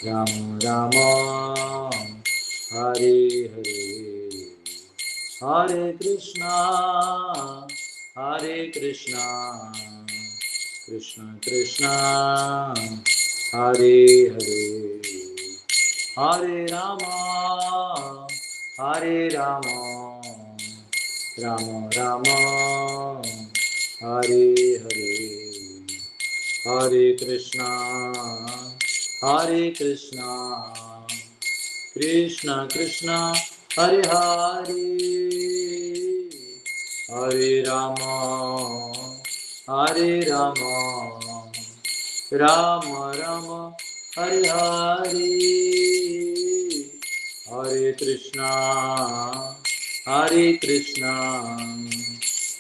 राम राम हरे हरे, हरे कृष्णा कृष्ण कृष्णा हरे हरे, हरे राम राम राम हरे हरे, हरे कृष्णा कृष्ण कृष्ण हरे हरे, हरे राम राम राम हरे हरे, हरे कृष्णा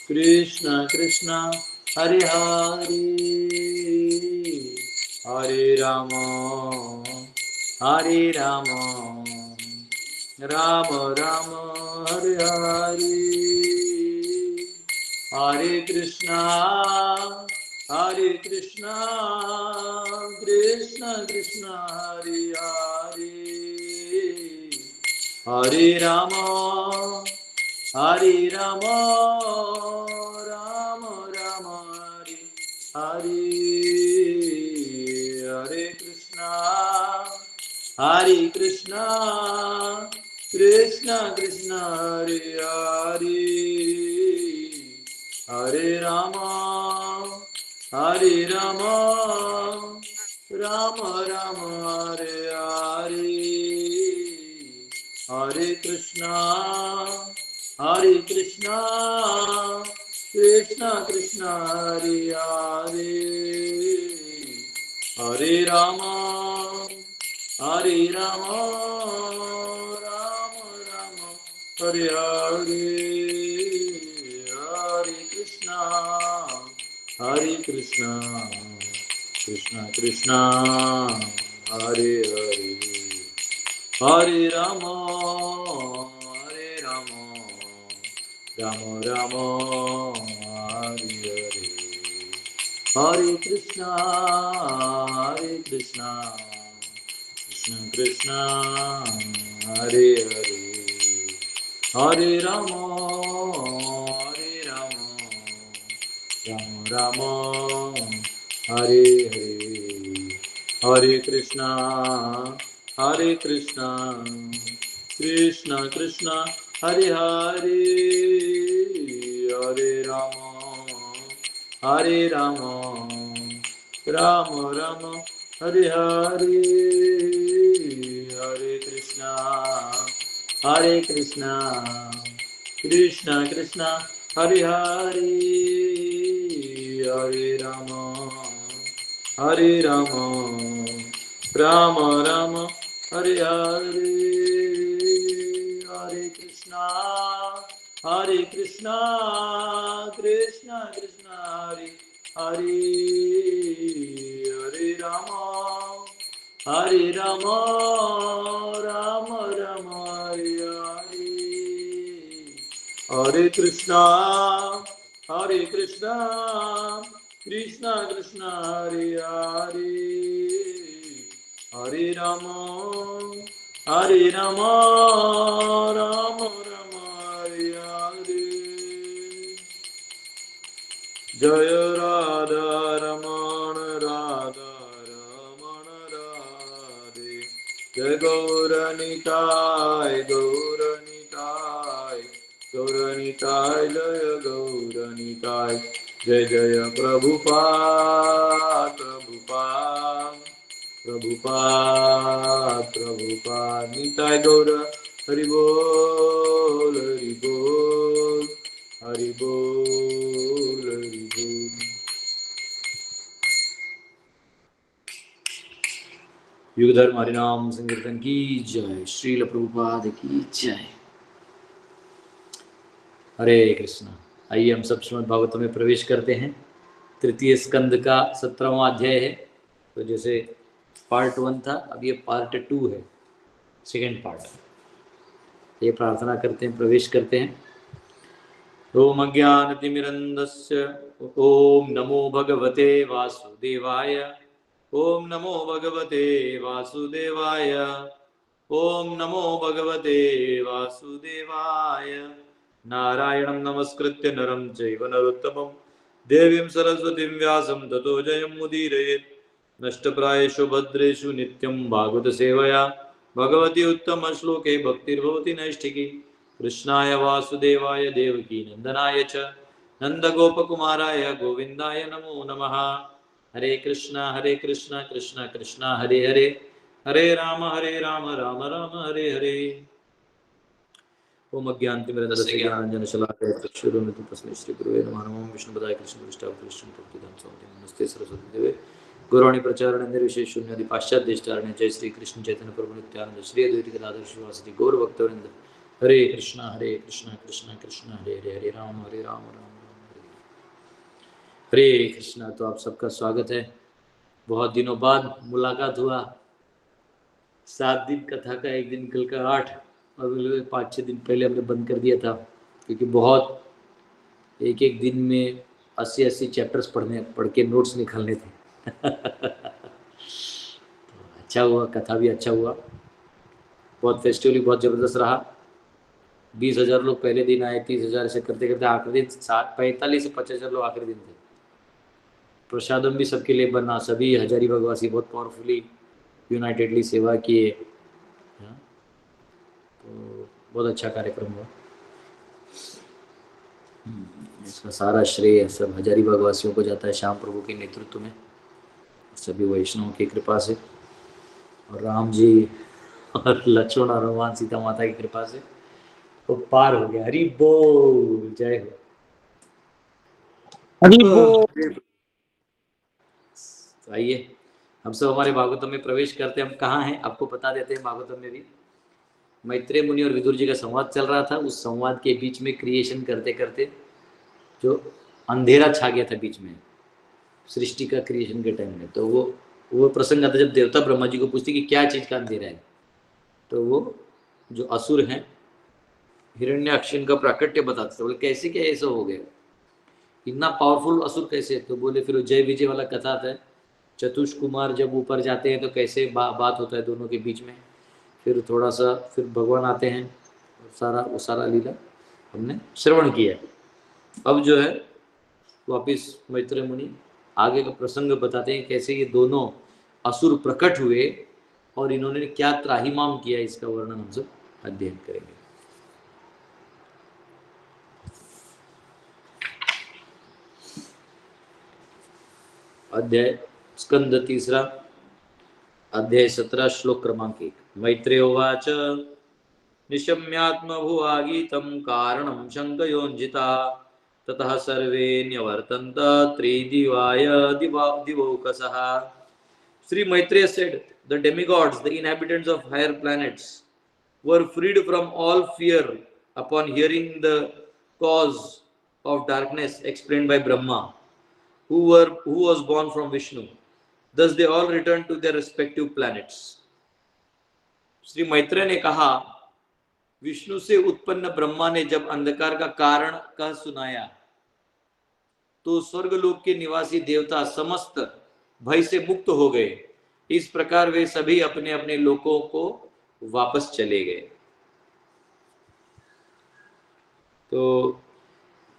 कृष्ण कृष्ण हरे हरे, हरे राम राम राम हरे हरे, हरे कृष्णा कृष्ण कृष्ण हरे हरे, हरे राम राम राम हरे हरे, हरे कृष्णा कृष्ण कृष्ण हरे हरे, हरे राम राम राम हरे हरे, हरे कृष्णा कृष्ण कृष्ण हरे हरे, हरे राम राम राम हरे हरे, हरे कृष्णा कृष्ण कृष्ण हरे हरे, हरे राम राम राम हरे हरे, हरे कृष्णा कृष्ण कृष्ण हरे हरे, हरे राम राम हरे हरे, हरे कृष्णा कृष्ण कृष्ण हरे हरे, हरे राम राम राम हरे हरे, हरे कृष्णा कृष्ण कृष्ण हरे हरे, हरे राम राम राम हरे हरे, हरे कृष्णा कृष्ण कृष्ण हरे हरे, हरे राम राम राम हरे हरे, हरे कृष्णा कृष्ण कृष्ण हरे हरे, हरे राम राम राम हरे हरे, जय राधा रमण राधे, जय गौरनिताय जय गौरनिताय, जय जय प्रभुपाद निताय गौर हरि बोल हरि बोल। युग धर्म हरिनाम संकीर्तन की जय, श्रील प्रभुपाद की जय। हरे कृष्णा। आइए हम सब श्रीमद् भागवत में प्रवेश करते हैं। तृतीय स्कंद का 17वां अध्याय है। तो जैसे पार्ट 1 था, अब ये पार्ट 2 है, सेकेंड पार्ट। ये प्रार्थना करते हैं, प्रवेश करते हैं। ओम अज्ञानतिमिरन्धस्य ओम नमो भगवते वासुदेवाय, ओम नमो भगवते वासुदेवाय। ओम नमो भगवते वासुदेवाय। नारायणं नमस्कृत्य नरं चैव नरोत्तमं देवीं सरस्वतीं व्यासं ततो जयमुदीरयेत्। नष्टप्रायेषु भद्रेषु नित्यं भागवत सेवया भगवती उत्तम श्लोके भक्तिर्भवति नैष्ठिकी। कृष्णाय वासुदेवाय देवकी नंदनाय च नंदगोपकुमाराय गोविंदाय नमो नमः। हरे कृष्णा कृष्णा कृष्णा हरे हरे, हरे राम राम राम हरे हरे। ओम अज्ञानतिमिरन्दस्य ज्ञानाञ्जनशलाकया चक्षुरुन्मिलितं तस्मै श्रीगुरुवे नमः। नमो विष्णुपदाय कृष्णपृष्ठाय कृष्णभक्तिदां स्वामी नमस्ते सरस्वती देवे गौराणी प्रचारणे निर्विशेष शून्यादि पाश्चात्य जय श्री कृष्ण चैतन्य प्रभु नित्यानंद श्री अद्वैत गदाधर श्रीवासदि गौर भक्तवृंद। हरे कृष्णा कृष्णा कृष्णा हरे हरे, हरे राम राम राम हरे हरे कृष्णा। तो आप सबका स्वागत है। बहुत दिनों बाद मुलाकात हुआ। 7 दिन कथा का, एक दिन कल का 8, और 5-6 दिन पहले हमने बंद कर दिया था क्योंकि बहुत एक दिन में 80-80 चैप्टर्स पढ़ के नोट्स निकालने थे। अच्छा हुआ, कथा भी अच्छा हुआ। बहुत फेस्टिवली बहुत ज़बरदस्त रहा। 20,000 लोग पहले दिन आए, 30,000 से करते करते आखिरी दिन 45 से 50,000 लोग आखिरी दिन थे। प्रसादम भी सबके लिए बना। सभी हजारी भगवासी बहुत पावरफुली यूनाइटेडली सेवा किए। तो बहुत अच्छा कार्यक्रम हुआ। इसका सारा श्रेय सब हजारी बागवासियों को जाता है, श्याम प्रभु के नेतृत्व में, सभी वैष्णवों की कृपा से, और राम जी और लक्ष्मण और हनुमान सीता माता की कृपा से तो पार हो गया। हरि बोल, जय हो। हरि बोल। तो आइए हम सब हमारे भागवतम में प्रवेश करते हैं। हम कहाँ हैं आपको बता देते हैं। भागवतम में भी मैत्रेय मुनि और विदुर जी का संवाद चल रहा था। उस संवाद के बीच में क्रिएशन करते करते जो अंधेरा छा गया था बीच में, सृष्टि का क्रिएशन के टाइम में, तो वो प्रसंग आता जब देवता ब्रह्मा जी को पूछते कि क्या चीज़ का अंधेरा है। तो वो जो असुर हैं हिरण्याक्ष का प्राकट्य बताते थे। बोले कैसे क्या ऐसा हो गया, इतना पावरफुल असुर कैसे। तो बोले फिर जय विजय वाला कथा आता है, चतुष कुमार जब ऊपर जाते हैं तो कैसे बात होता है दोनों के बीच में। फिर थोड़ा सा फिर भगवान आते हैं, वो सारा लीला हमने श्रवण किया। अब जो है वापिस मैत्रेय मुनि आगे का प्रसंग बताते हैं, कैसे ये दोनों असुर प्रकट हुए और इन्होंने क्या त्राहिमाम किया, इसका वर्णन हम सब अध्ययन करेंगे। अध्याय स्कंद 3 अध्याय 17 श्लोक क्रमांक 1। मैत्रेय उवाच निशम्यात्मभुवागीतं कारणं शङ्कयोञ्जिता ततः सर्वे न्यवर्तन्त त्रिदिवाय दिवौकसः। Sri Maitreya said, the demigods, the inhabitants of higher planets, were freed from all fear upon hearing the cause of darkness explained by Brahma, who was born from Vishnu. Thus they all returned to their respective planets. Shri Maitreya ने कहा, विष्णु से उत्पन्न ब्रह्मा ने जब अंधकार का कारण कह सुनाया तो स्वर्गलोक के निवासी देवता समस्त भय से मुक्त हो गए। इस प्रकार वे सभी अपने अपने लोकों को वापस चले गए। तो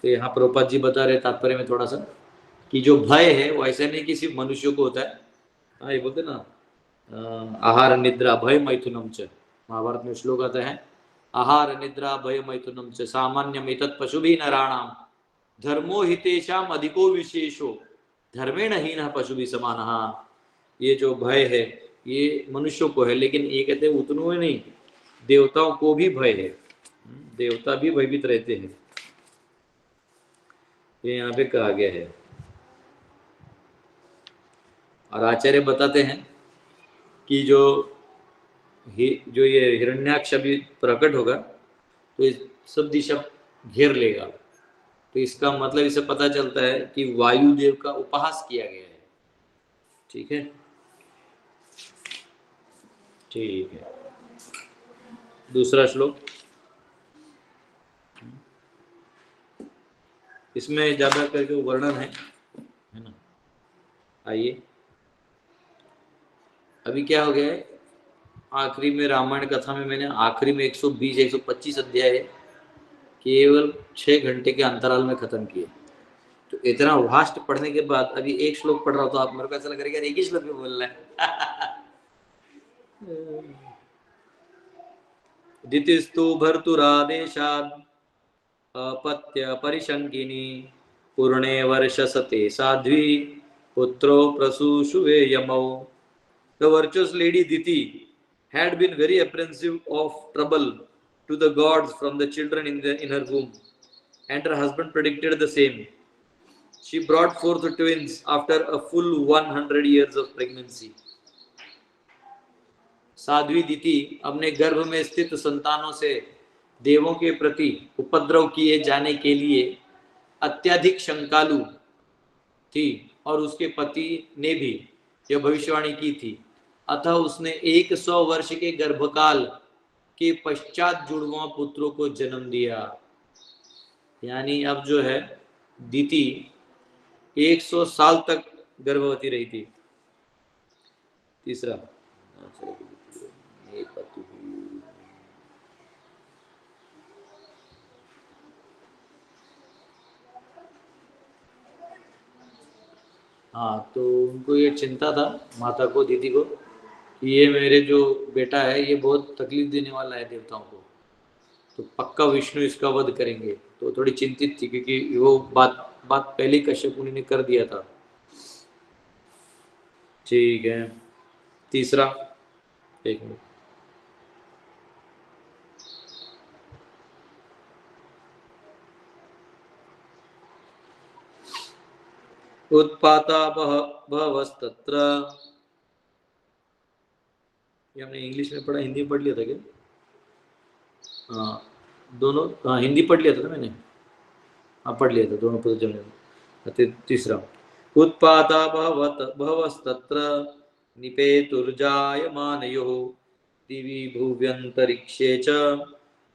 यहाँ प्रभुपाद जी बता रहे तात्पर्य में थोड़ा सा कि जो भय है वो ऐसा नहीं कि सिर्फ मनुष्यों को होता है। हाँ, ये बोलते ना आहार निद्रा भय मैथुनम च, महाभारत में श्लोक आता है, आहार निद्रा भय मैथुनम च सामान्यम एतत् पशुभिः नराणाम धर्मो हितेषाम अधिको विशेषो धर्मेण हीनः पशुभिः समानः। ये जो भय है ये मनुष्यों को है, लेकिन ये कहते हैं उतनों में नहीं, देवताओं को भी भय है, देवता भी भयभीत रहते हैं, ये यहाँ पे कहा गया है। और आचार्य बताते हैं कि जो ये हिरण्याक्ष अभी प्रकट होगा तो सब दिशा घेर लेगा। तो इसका मतलब इसे पता चलता है कि वायुदेव का उपहास किया गया है। ठीक है, ठीक है। दूसरा श्लोक, इसमें ज्यादा करके वर्णन है ना। आइए, अभी क्या हो गया है, आखिरी में रामायण कथा में मैंने आखिरी में 120-125 अध्याय केवल 6 घंटे के अंतराल में खत्म किए। तो इतना वास्ट पढ़ने के बाद अभी एक श्लोक पढ़ रहा हूं तो आप मेरे को ऐसा लग रहा है एक ही श्लोक में बोलना है। दितिस्तु भर्तुरादेशात् अपत्य परिशंकिनी पूर्णे वर्षसते साध्वी पुत्रो प्रसूषुवे यमौ। The virtuous lady Diti had been very apprehensive of trouble to the gods from the children in her womb, and her husband predicted the same. She brought forth twins after a full 100 years of pregnancy. Sadhvi दिति अपने गर्भ में स्थित संतानों से देवों के प्रति उपद्रव किए जाने के लिए अत्यधिक शंकालु थी, और उसके पति ने भी यह भविष्यवाणी की थी। अतः उसने 100 वर्ष के गर्भकाल के पश्चात जुड़वा पुत्रों को जन्म दिया। यानी अब जो है दिति 100 साल तक गर्भवती रही थी। तीसरा हाँ, तो उनको ये चिंता था माता को, दीदी को, कि ये मेरे जो बेटा है ये बहुत तकलीफ देने वाला है देवताओं को, तो पक्का विष्णु इसका वध करेंगे। तो थोड़ी चिंतित थी क्योंकि वो बात पहले कश्यप मुनि ने कर दिया था। ठीक है, तीसरा एक मिनट। उत्पाता बहवस्तत्र, ये हमने इंग्लिश में पढ़ा, हिंदी में पढ़ लिया था क्या? हाँ दोनों, हाँ हिंदी पढ़ लिया था ना मैंने, हाँ पढ़ लिया था दोनों पद जमने। तीसरा उत्पाता बहवस्तत्र निपेतुर्जायमानयोः दिवि भुव्यन्तरिक्षे च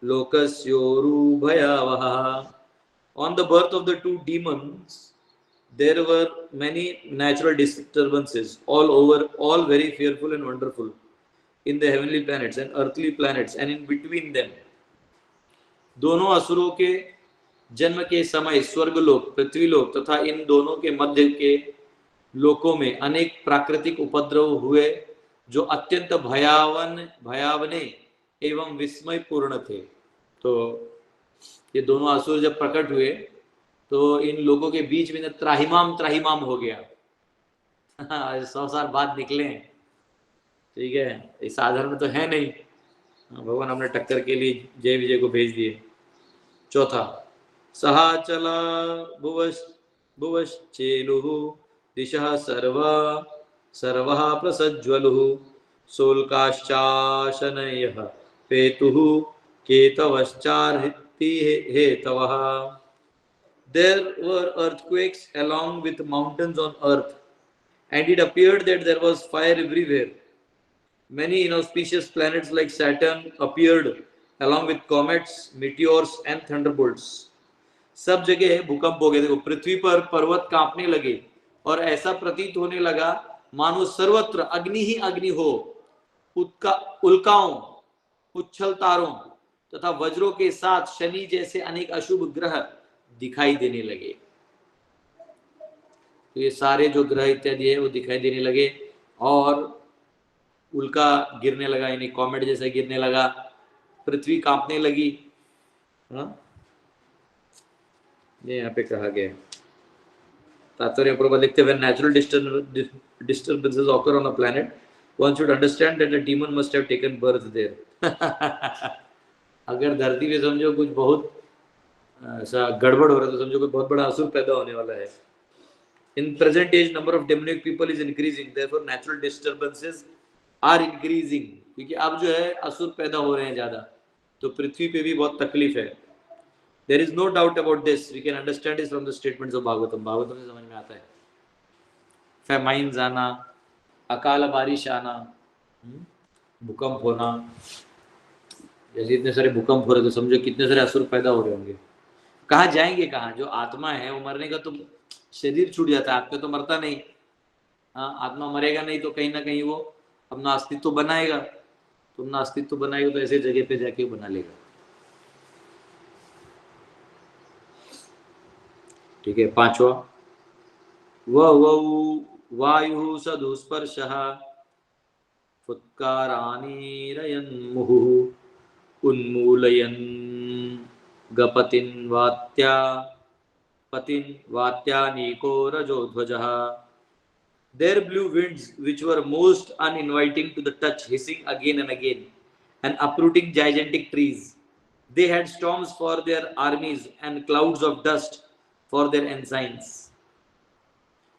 लोकस्योरुभयावहः। On the birth of the two demons, there were many natural disturbances all over, all very fearful and wonderful, in the heavenly planets and earthly planets, and in between them. दोनों असुरों के जन्म के समय स्वर्गलोक, पृथ्वीलोक तथा इन दोनों के मध्य के लोकों में अनेक प्राकृतिक उपद्रव हुए जो अत्यंत भयावने एवं विस्मयपूर्ण थे। तो ये दोनों असुर जब प्रकट हुए तो इन लोगों के बीच में त्राहिमाम हो गया। 100 साल बाद निकले, ठीक है, ये साधारण तो है नहीं, भगवान हमने टक्कर के लिए जय विजय को भेज दिए। चौथा सहाचला भुवश्चेलुः दिशः सर्वः प्रसज्वलुः सोल्काश्चाशनयः पेतुः केतवश्चार्हिति हेतवः। There were earthquakes along with mountains on earth, and it appeared that there was fire everywhere. Many inauspicious planets like Saturn appeared along with comets, meteors and thunderbolts. सब जगह भूकंप हो गए। देखो पृथ्वी पर पर्वत कांपने लगे और ऐसा प्रतीत होने लगा मानो सर्वत्र अग्नि ही अग्नि हो। उल्काओं, उच्छल तारों तथा वज्रों के साथ शनि जैसे अनेक अशुभ ग्रह दिखाई देने लगे। तो ये सारे जो ग्रह इत्यादि है वो दिखाई देने लगे और उल्का गिरने लगा, यानी कॉमेट जैसा गिरने लगा, पृथ्वी कांपने लगी। ये यहाँ पे कहा गया तात्पर्य प्रबल लिखते हुए natural disturbances occur on a planet, one should understand that a demon must have taken birth there. अगर धरती पे समझो कुछ बहुत ऐसा गड़बड़ हो रहा है तो समझो कोई बहुत बड़ा असुर पैदा होने वाला है। In present age number of demonic people is increasing, therefore natural disturbances are increasing, क्योंकि अब जो है असुर पैदा हो रहे हैं ज्यादा, तो पृथ्वी पे भी बहुत तकलीफ है। There is no doubt about this. We can understand this from the statements of Bhagavatam. Bhagavatam से समझ में आता है। फैमाइन्स आना, अकाल बारिश आना, भूकंप होना, जैसे इतने सारे भूकंप हो रहे तो समझो कितने सारे असुर पैदा हो रहे होंगे। कहाँ जाएंगे, कहाँ? जो आत्मा है वो मरने का तो शरीर छूट जाता है, आत्मा तो मरता नहीं। हाँ, आत्मा मरेगा नहीं तो कहीं ना कहीं वो अपना अस्तित्व बनाएगा, तो अपना अस्तित्व बनाएगा तो ऐसे जगह पे जाके बना लेगा। ठीक है, पांचवा, वायु सदुस्पर्शः फुत्कारानीरयन् मुहुः उन्मूलयन् गपतिन् वात्या पतिन् वात्यानीको रजोध्वजः। There blew winds which were most uninviting to the touch, hissing again and again, and uprooting gigantic trees. They had storms for their armies and clouds of dust for their ensigns.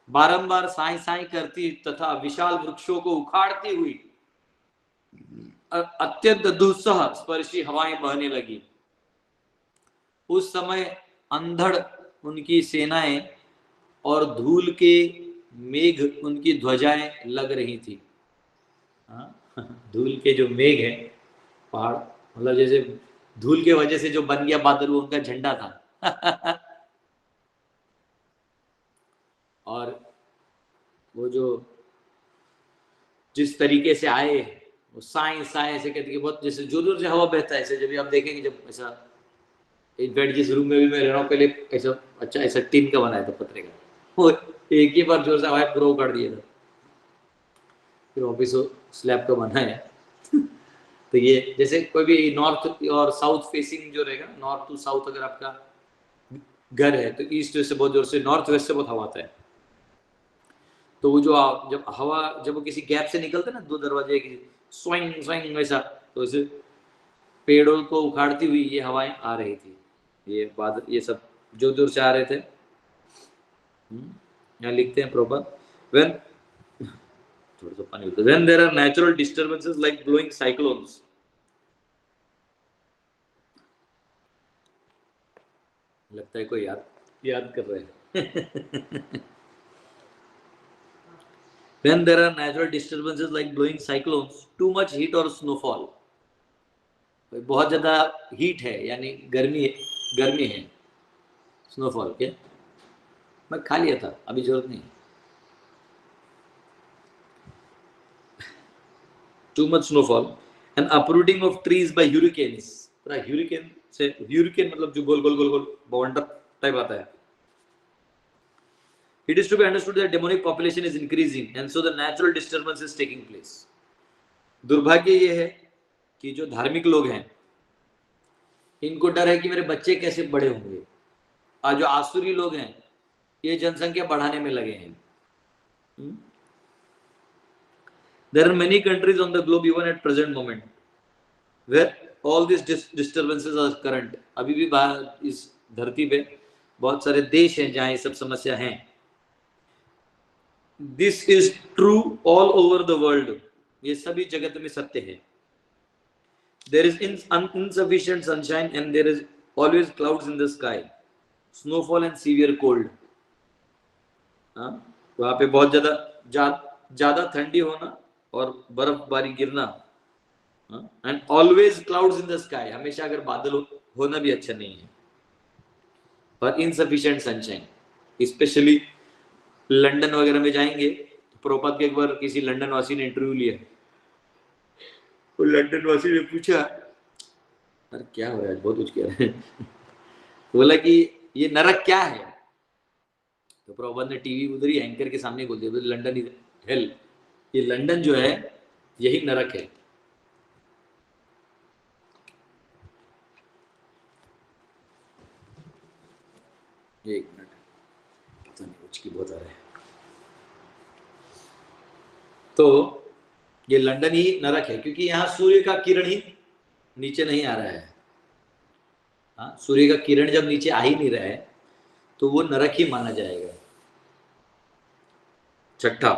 बारंबार साई साई करती तथा विशाल वृक्षों को उखाड़ती हुई अत्यंत दुस्सह स्पर्शी हवाएं बहने लगी। उस समय अंधड़ उनकी सेनाएं और धूल के मेघ उनकी ध्वजाएं लग रही थी। धूल के जो मेघ है पहाड़, मतलब जैसे धूल के वजह से जो बन गया बादल वो उनका झंडा था। और वो जो जिस तरीके से आए वो साए साए ऐसे कहते हैं, बहुत जैसे जोर जोर से हवा बहता है ऐसे। जब भी आप देखेंगे, जब ऐसा बेड जिस रूम में भी मैं रह रहा हूँ, पहले ऐसा अच्छा ऐसा टीन का बनाया था, पतरे का, वो एक ही बार जोर से हवा ग्रो कर दिया था। फिर ऑफिस स्लैब का बना है। तो ये जैसे कोई भी नॉर्थ और साउथ फेसिंग जो रहेगा, नॉर्थ टू साउथ अगर आपका घर है तो ईस्ट से बहुत जोर से, नॉर्थ वेस्ट से बहुत हवा आता है। तो वो जो जब हवा जब वो किसी गैप से निकलते ना, दो दरवाजे की स्वाइंग स्वाइंग वैसा, तो इसे पेड़ों को उखाड़ती हुई ये हवाएं आ रही थी। ये बादल ये सब जो दूर से आ रहे थे। यहाँ लिखते हैं प्रॉपर, when थोड़ा सा पानी होता है, when there are natural disturbances like blowing cyclones, लगता है कोई याद कर रहे हैं। When there are natural disturbances like blowing cyclones, too much heat or snowfall, बहुत ज्यादा हीट है यानी गर्मी है, स्नोफॉल क्या मैं खा लिया था, अभी जरूरत नहीं। Too much snowfall and uprooting of trees by hurricanes, पूरा hurricane से, hurricane मतलब जो गोल गोल गोल गोल बवंडर टाइप आता है। It is to be understood that demonic population is increasing and so the natural disturbance is taking place. दुर्भाग्य ये है कि जो धार्मिक लोग हैं इनको डर है कि मेरे बच्चे कैसे बड़े होंगे, और जो आसुरी लोग हैं ये जनसंख्या बढ़ाने में लगे हैं। There are many countries on the globe even at present moment where all these disturbances are current. अभी भी इस धरती पे बहुत सारे देश हैं जहां ये सब समस्या हैं। This is true all over the world. ये सभी जगत में सत्य है। There is insufficient sunshine and there is always clouds in the sky, snowfall and severe cold. वहाँ पे बहुत ज्यादा ठंडी होना और बर्फबारी गिरना, and always clouds in the sky, हमेशा अगर बादल होना भी अच्छा नहीं है, और इनसफिशिएंट सनशाइन। स्पेशली लंदन वगैरह में जाएंगे तो प्रभुपाद के एक बार किसी लंदन वासी ने इंटरव्यू लिया, तो लंदन वासी ने पूछा अरे क्या हो रहा है, बहुत कुछ कह रहे हैं। बोला कि ये नरक क्या है, तो प्रभुपाद ने टीवी उधर ही एंकर के सामने बोल दिया, लंदन इज हेल, ये लंदन जो है यही नरक है। एक मिनट, पता नहीं कुछ की बहुत आ रहा है। तो ये लंदन ही नरक है क्योंकि यहाँ सूर्य का किरण ही नीचे नहीं आ रहा है। हाँ, सूर्य का किरण जब नीचे आ ही नहीं रहा है तो वो नरक ही माना जाएगा। छठा,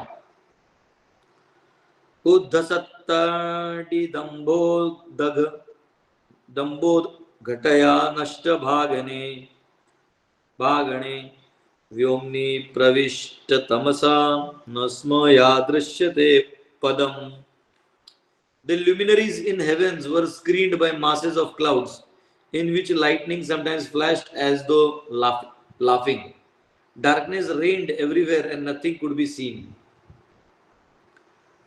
उद्धसत्ताडि दंभोद घटया नष्ट भागणे व्योम्नि प्रविष्ट तमसा न स्म यादृश्यते पदम। The luminaries in heavens were screened by masses of clouds in which lightning sometimes flashed as though laughing. Darkness reigned everywhere and nothing could be seen.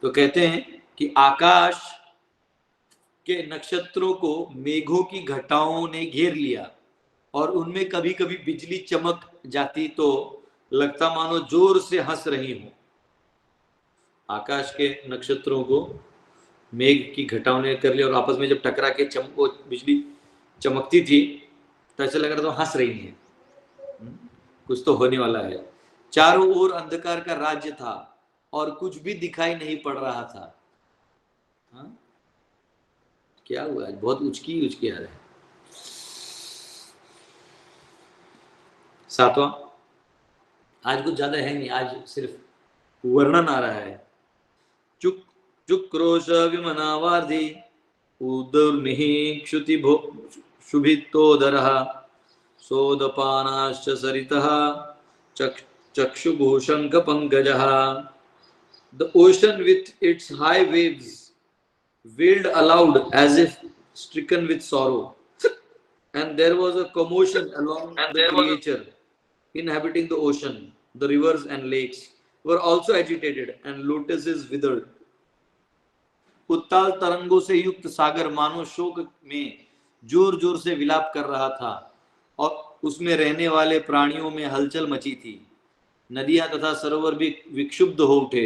तो कहते हैं कि आकाश के नक्षत्रों को मेघों की घटाओं ने घेर लिया और उनमें कभी कभी बिजली चमक जाती तो लगता मानो जोर से हंस रही हो। आकाश के नक्षत्रों को मेघ की घटाओं ने कर लिया और आपस में जब टकरा के वो बिजली चमकती थी तो ऐसा लग रहा था हंस रही है, कुछ तो होने वाला है। चारों ओर अंधकार का राज्य था और कुछ भी दिखाई नहीं पड़ रहा था। हाँ? क्या हुआ? बहुत उचकी उचकी आ रहा है। सातवां, आज कुछ ज्यादा है नहीं, आज सिर्फ वर्णन आ रहा है। चुक चुक्रोश विमनावार्धि उदुर्निः क्षुति शुभितोदरः सोदपानाश्च सरितः चक्षुभूषङ्कपङ्कजः। The ocean with its high waves wailed aloud as if stricken with sorrow, and there was a commotion along the creature inhabiting the ocean. The rivers and lakes were also agitated, and lotuses withered. उत्ताल तरंगों से युक्त सागर मानो शोक में जोर जोर से विलाप कर रहा था और उसमें रहने वाले प्राणियों में हलचल मची थी। नदियां तथा सरोवर भी विक्षुब्ध हो उठे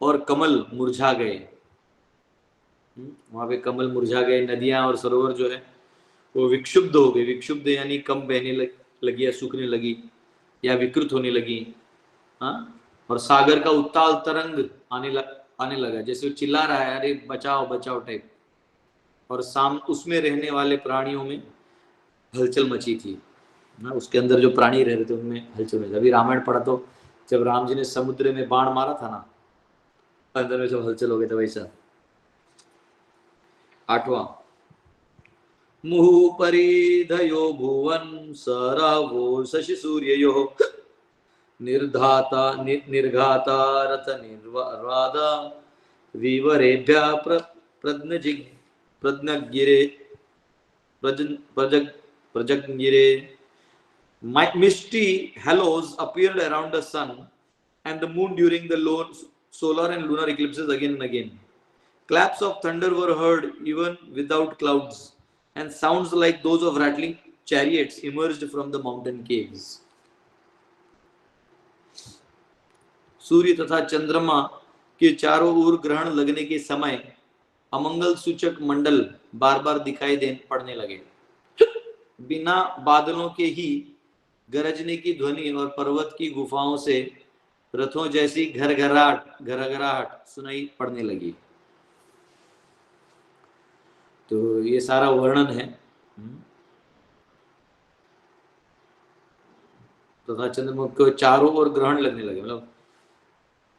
और कमल मुरझा गए। वहां पे कमल मुरझा गए, नदियां और सरोवर जो है वो विक्षुब्ध हो गए। विक्षुब्ध यानी कम बहने लगी या सूखने लगी या विकृत होने लगी। हाँ, और सागर का उत्ताल तरंग आने लगा, जैसे वो चिल्ला रहा है अरे बचाओ बचाओ टाइप। और उसमें रहने वाले प्राणियों में हलचल मची थी ना, उसके अंदर जो प्राणी रह रहे थे उनमें हलचल मची। अभी रामायण पढ़ा तो जब राम जी ने समुद्र में बाण मारा था ना, अंदर में सब हलचल हो गए थे वैसा। आठवां, मुहुः परिधयो भुवन सरवो शशि सूर्ययोः निर्घाता रथ निर्वादा विवरेभ्यः प्रज्ञगिरे प्रजग्गिरे। Misty halos appeared around the sun and the moon during the solar and lunar eclipses again and again. Claps of thunder were heard even without clouds, and sounds like those of rattling chariots emerged from the mountain caves. सूर्य तथा चंद्रमा के चारों ओर ग्रहण लगने के समय अमंगल सूचक मंडल बार बार दिखाई पड़ने लगे। बिना बादलों के ही गरजने की ध्वनि और पर्वत की गुफाओं से रथों जैसी घरघराहट सुनाई पड़ने लगी। तो ये सारा वर्णन है। तथा चंद्रमा को चारों ओर ग्रहण लगने लगे,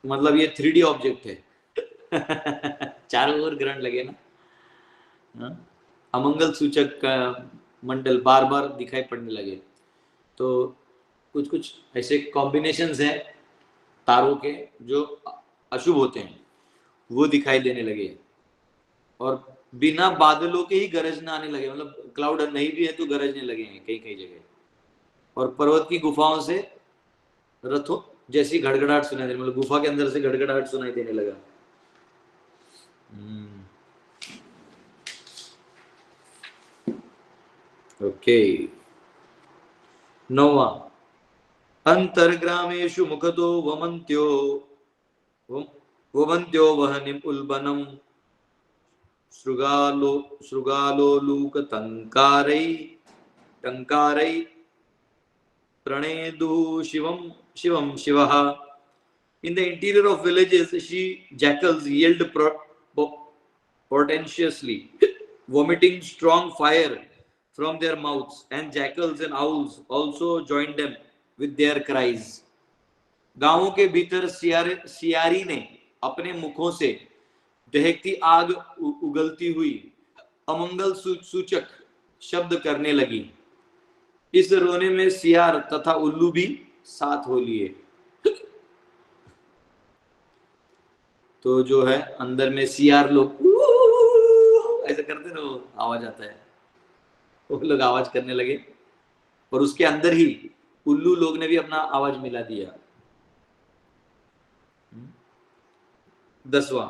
मतलब ये 3D ऑब्जेक्ट है। चारों ओर ग्रहण लगे ना, अमंगल सूचक का मंडल बार बार दिखाई पड़ने लगे। तो कुछ कुछ ऐसे कॉम्बिनेशंस हैं तारों के जो अशुभ होते हैं, वो दिखाई देने लगे। और बिना बादलों के ही गरजना आने लगे, मतलब क्लाउड नहीं भी है तो गरजने लगे हैं कई कई जगह। और पर्वत की गुफाओं से रथों जैसी घड़घड़ाहट सुनाई देने, मतलब गुफा के अंदर से घड़घड़ाहट सुनाई देने लगा। ओके। नौवां, अंतर्ग्रामेषु मुखतो वमन्त्यो वहनिम् उल्बनम् शृगालोलूक टंकारै प्रणेदुः शिवं शिवः। In the interior of villages, jackals yelled portentously, vomiting strong fire from their mouths, and jackals and owls also joined them with their cries. गांवों के भीतर सियारी ने अपने मुखों से दहकती आग उगलती हुई अमंगल सूचक शब्द करने लगी। इस रोने में सियार तथा उल्लू भी साथ हो लिए। तो जो है अंदर में सियार लोग ऐसा करते ना, वो आवाज आता है, वो लोग आवाज करने लगे। और उसके अंदर ही उल्लू लोग ने भी अपना आवाज मिला दिया। 10वां,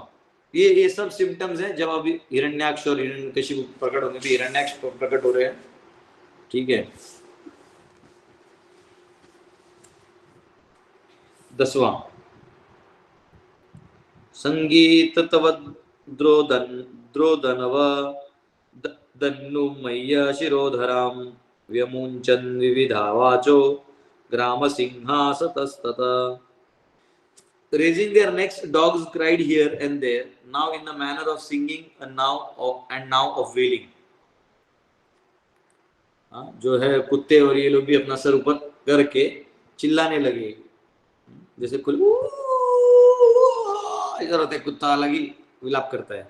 ये सब सिम्टम्स हैं जब अभी हिरण्याक्ष और हिरण्यकशिपु प्रकट होंगे। भी हिरण्याक्ष प्रकट हो रहे हैं, ठीक है। 10वां संगीत द्रोदनव दन्नुमय्य शिरोधरां व्यमुञ्चन् विविधावाचो ग्राम सिंहासतस्तत। Raising their necks, dogs cried here and there, now in the manner of singing and now of wailing. जो है कुत्ते और ये लोग भी अपना सर ऊपर करके चिल्लाने लगे, जैसे कुल इधर होता है, कुत्ता अलग ही विलाप करता है।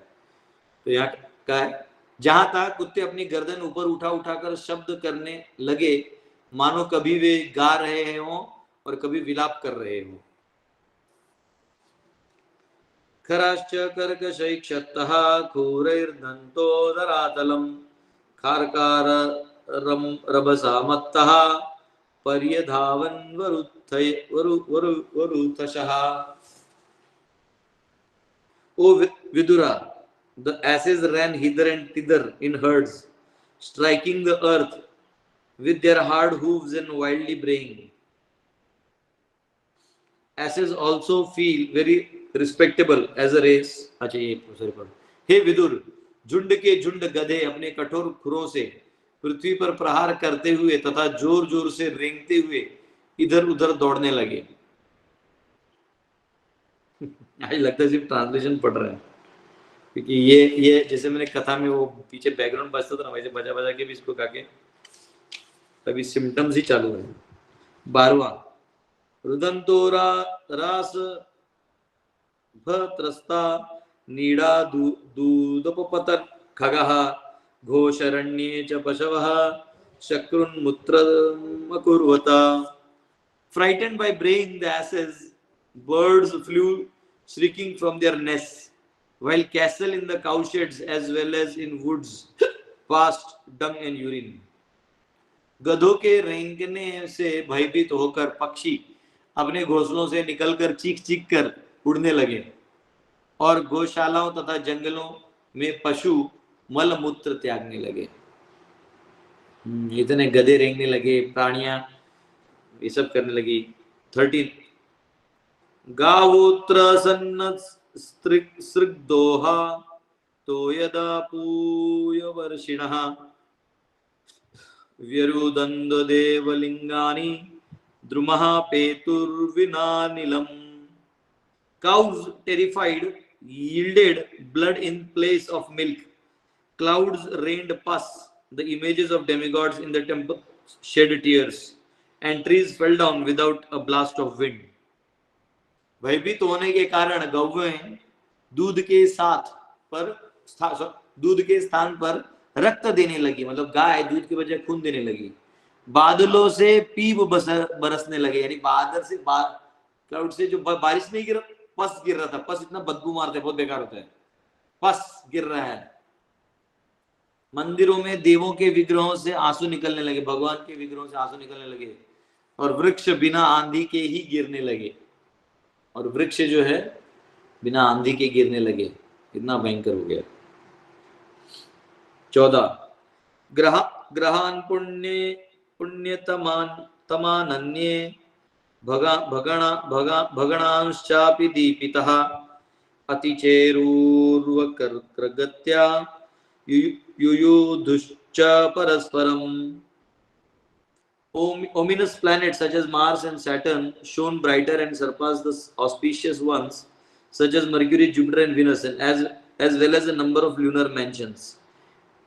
तो यहाँ का है, जहां तक कुत्ते अपनी गर्दन ऊपर उठा उठाकर शब्द करने लगे, मानो कभी वे गा रहे हों और कभी विलाप कर रहे हों। खराश्च कर्कशैक्षतः खूरैर्दन्तोदरातलं खार्काररबसा मत्तः पर्यधावन् वरुथशः। O Vidura, the asses ran hither and thither in herds, striking the earth with their hard hooves and wildly braying. Asses also feel very respectable as a race. अच्छा ये सॉरी पढ़ो। हे विदुर, झुंड के झुंड गधे अपने कठोर खुरों से पृथ्वी पर प्रहार करते हुए तथा जोर जोर से रेंगते हुए इधर उधर दौड़ने लगे। आज लगता है सिर्फ ट्रांसलेशन पढ़ रहे हैं, क्योंकि ये जैसे मैंने कथा में वो पीछे बैकग्राउंड बजता था ना, वैसे बजा बजा के भी इसको गा के तभी सिम्टम्स ही चालू है। 12वां रुदंतो रास भत्रस्ता नीड़ा दूदपपतन खगः घोषरण्ये च पशवः शक्रुन्मुत्रमकुर्वता। Frightened by braying the asses, birds flew shrieking from their nests, while cattle in the cowsheds as well as in woods passed dung and urine. गधों के रेंगने से भयभीत होकर पक्षी अपने घोंसलों से निकलकर चीख चीख कर उड़ने लगे, और गौशालाओं तथा जंगलों में पशु मल मूत्र त्यागने लगे। इतने गधे रेंगने लगे, प्राणियां ये सब करने लगी। 13 गावोत्र सन्नस्त्रिग्दोहा तोयदा पूयवर्षिणः व्यरुदन्द देवलिंगानि द्रुमः पेतुर्विनानिलम्। Cows, terrified, yielded blood in place of milk. Clouds rained pus, the images of demigods in the temple shed tears, and trees fell down without a blast of wind. भयभीत होने के कारण गौएं दूध के स्थान पर रक्त देने लगी, मतलब गाय दूध के बजाय खून देने लगी। बादलों से पीप बरसने लगे, यानी बादल से क्लाउड से जो बारिश नहीं गिर, पस गिर रहा था। पस इतना बदबू मारता है, बहुत बेकार होता है, पस गिर रहा है। मंदिरों में देवों के विग्रहों से आंसू निकलने लगे, भगवान के विग्रहों से आंसू निकलने लगे, और वृक्ष बिना आंधी के ही गिरने लगे, और वृक्ष जो है बिना आंधी के गिरने लगे। इतना भयंकर हो गया। 14 ग्रहान पुण्यतमानन्ये भगणांश्चापि दीपितः अतिचेरूर्वक्रगत्या युयुधुश्च परस्परम। Ominous planets such as Mars and Saturn shone brighter and surpassed the auspicious ones such as Mercury, Jupiter and Venus, and as well as a number of lunar mansions.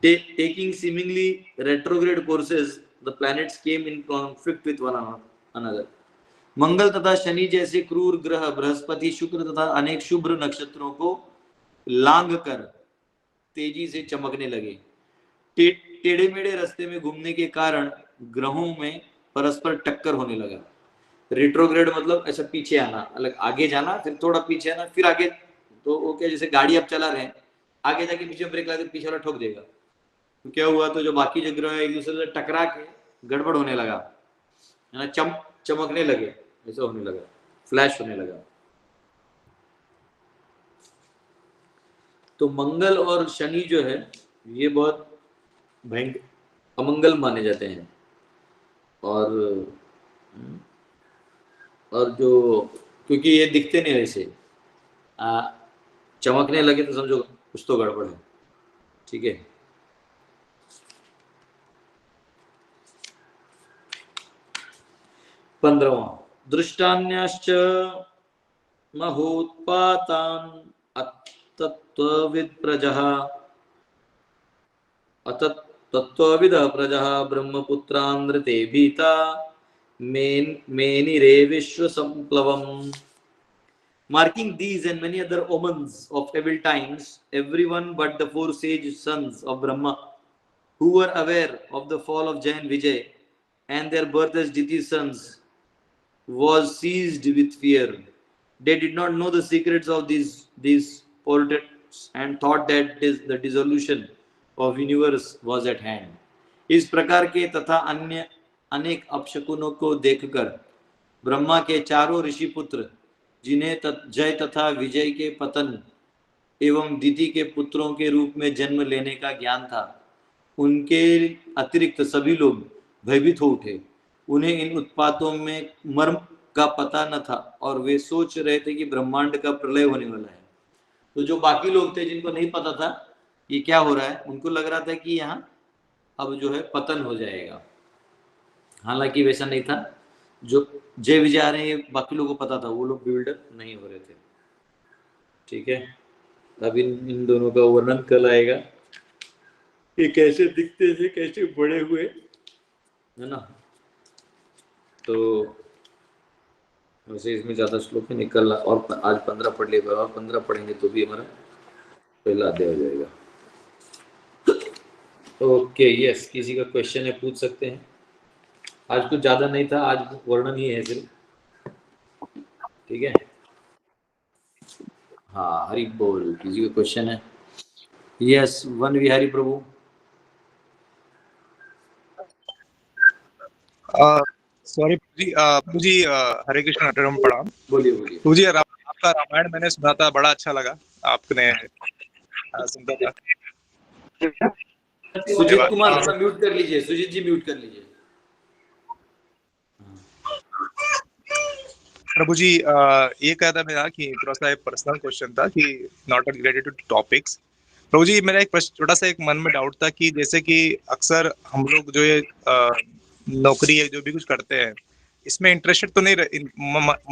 Taking seemingly retrograde courses, the planets came in conflict with one another. मंगल तथा शनि जैसे क्रूर ग्रह बृहस्पति, शुक्र तथा अनेक शुभ्र नक्षत्रों को लांग कर तेजी से चमकने लगे। टेढ़े मेढ़े रास्ते में घूमने के कारण ग्रहों में परस्पर टक्कर होने लगा। रेट्रोग्रेड मतलब ऐसा पीछे आना, अलग आगे जाना, फिर थोड़ा पीछे आना, फिर आगे। तो वो क्या, जैसे गाड़ी आप चला रहे हैं, आगे जाके पीछे ब्रेक लगा, पीछे वाला ठोक देगा। तो क्या हुआ, तो जो बाकी जो ग्रह एक दूसरे से टकरा के गड़बड़ होने लगा, है ना, चमकने लगे, ऐसा होने लगा, फ्लैश होने लगा। तो मंगल और शनि जो है ये बहुत भयंकर अमंगल माने जाते हैं। और जो क्योंकि ये दिखते नहीं वैसे, चमकने लगे तो समझो कुछ तो गड़बड़ है। ठीक है, पंद्रहवां, दृष्टान्याश्च महोत्पातान् अतत्त्वविद् प्रजः अतत्त्वविदः प्रजः ब्रह्मपुत्रान्नृते भीता मेनिरे विश्वसंप्लवम्। Marking these and many other omens of evil times, everyone but the four sage sons of Brahma, who were aware of the fall of Jain Vijay and their birth as Diti's sons, was seized with fear. They did not know the secrets of these portents and thought that the dissolution of universe was at hand. इस प्रकार के तथा अन्य अनेक अपशकुनों को देखकर ब्रह्मा के चारों ऋषि पुत्र, जिन्हें जय तथा विजय के पतन एवं दिति के पुत्रों के रूप में जन्म लेने का ज्ञान था, उनके अतिरिक्त सभी लोग भयभीत हो उठे। उन्हें इन उत्पातों में मर्म का पता न था और वे सोच रहे थे कि ब्रह्मांड का प्रलय होने वाला है। तो जो बाकी लोग थे जिनको नहीं पता था ये क्या हो रहा है, उनको लग रहा था कि यहाँ अब जो है पतन हो जाएगा। हालांकि वैसा नहीं था। जो जय विजय आ रहे हैं बाकी लोगों को पता था, वो लोग बिल्डर नहीं हो रहे थे। ठीक है, अब इन दोनों का वर्णन कल आएगा, ये कैसे दिखते थे, कैसे बड़े हुए, है ना। तो वैसे इसमें ज्यादा श्लोक है निकल, और आज 15 पढ़ लेगा, और 15 पढ़ेंगे तो भी हमारा पहला अध्याय हो जाएगा। ओके, यस, किसी का क्वेश्चन है पूछ सकते हैं। आज कुछ ज्यादा नहीं था, आज वर्णन ही है सिर्फ। ठीक है, हाँ, हरि बोल। किसी का क्वेश्चन है? यस, वन विहारी प्रभु। सॉरी जी, हरे कृष्ण अटरम प्रणाम। बोलिए बोलिए। जी, आपका रामायण मैंने सुना था, बड़ा अच्छा लगा आपने सुना था। सुजीत कुमार थोड़ा म्यूट कर लीजिए, सुजीत जी म्यूट कर लीजिए। प्रभु जी, ये कहता मेरा कि थोड़ा सा एक पर्सनल क्वेश्चन था कि नॉट रिलेटेड टू टॉपिक्स। प्रभु जी, मेरा एक छोटा सा एक मन में डाउट था कि जैसे कि अक्सर हम लोग जो ये नौकरी है जो भी कुछ करते हैं, इसमें इंटरेस्टेड तो नहीं,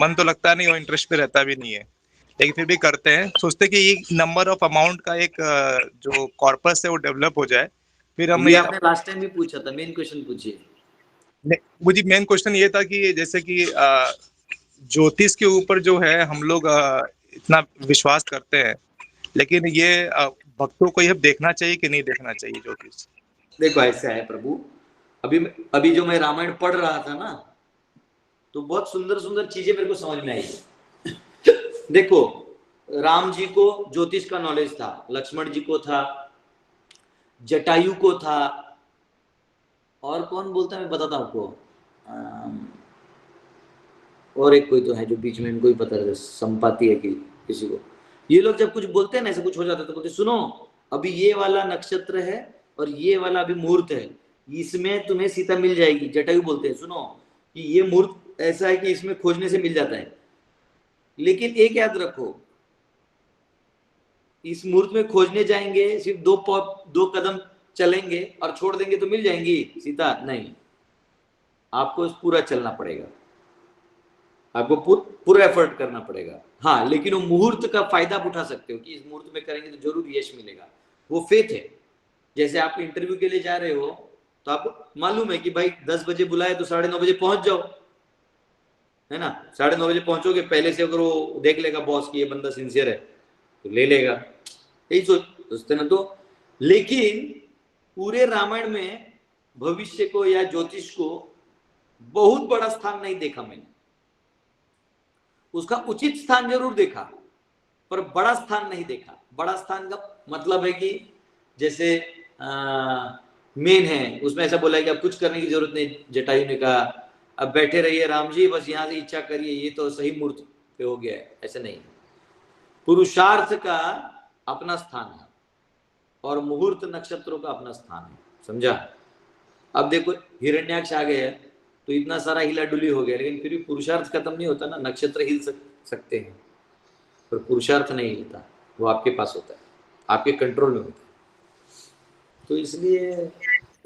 मन तो लगता नहीं और इंटरेस्ट पे रहता भी नहीं है, लेकिन फिर भी करते हैं, सोचते कि ये नंबर ऑफ अमाउंट का एक जो कॉर्पस है वो डेवलप हो जाए। फिर हम ये आपने लास्ट टाइम भी पूछा था, मेन क्वेश्चन पूछिए। मुझे मेन क्वेश्चन ये था कि जैसे कि ज्योतिष के ऊपर जो है हम लोग इतना विश्वास करते हैं, लेकिन ये भक्तों को यह देखना चाहिए कि नहीं देखना चाहिए ज्योतिष? देखो ऐसा है प्रभु, अभी जो मैं रामायण पढ़ रहा था ना, तो बहुत सुंदर सुंदर चीजें मेरे को समझ में आई। देखो, राम जी को ज्योतिष का नॉलेज था, लक्ष्मण जी को था, जटायु को था, और कौन बोलता है मैं बताता हूं आपको, और एक कोई तो है जो बीच में, इनको ही पता है, संपाति है कि किसी को। ये लोग जब कुछ बोलते हैं ना, ऐसा कुछ हो जाता है तो बोलते सुनो, अभी ये वाला नक्षत्र है और ये वाला अभी मुहूर्त है, इसमें तुम्हें सीता मिल जाएगी। जटायु बोलते हैं सुनो कि ये मुहूर्त ऐसा है कि इसमें खोजने से मिल जाता है, लेकिन एक याद रखो, इस मुहूर्त में खोजने जाएंगे, सिर्फ दो कदम चलेंगे और छोड़ देंगे तो मिल जाएंगी सीता? नहीं, आपको पूरा चलना पड़ेगा, आपको पूरा एफर्ट करना पड़ेगा। हाँ, लेकिन वो मुहूर्त का फायदा आप उठा सकते हो कि इस मुहूर्त में करेंगे तो जरूर यश मिलेगा, वो फेथ है। जैसे आप इंटरव्यू के लिए जा रहे हो तो आपको मालूम है कि भाई 10 बजे बुलाए तो 9:30 बजे पहुंच जाओ, है ना। 9:30 बजे पहुंचोगे, पहले से अगर वो देख लेगा बॉस कि ये बंदा सिंसियर है तो ले लेगा, यही सोचते ना। तो लेकिन पूरे रामायण में भविष्य को या ज्योतिष को बहुत बड़ा स्थान नहीं देखा मैंने, उसका उचित स्थान जरूर देखा पर बड़ा स्थान नहीं देखा। बड़ा स्थान का मतलब है कि जैसे मेन है, उसमें ऐसा बोला है कि अब कुछ करने की जरूरत नहीं। जटायु ने कहा अब बैठे रहिए राम जी, बस यहाँ से इच्छा करिए, ये तो सही मुहूर्त पे हो गया है, ऐसा नहीं। पुरुषार्थ का अपना स्थान है, और मुहूर्त नक्षत्रों का अपना स्थान है, समझा। अब देखो हिरण्याक्ष आ गया तो इतना सारा हिला डुली हो गया, लेकिन फिर भी पुरुषार्थ खत्म नहीं होता ना। नक्षत्र हिल सकते हैं पर पुरुषार्थ नहीं हिलता, वो आपके पास होता है, आपके कंट्रोल में होता है। तो इसलिए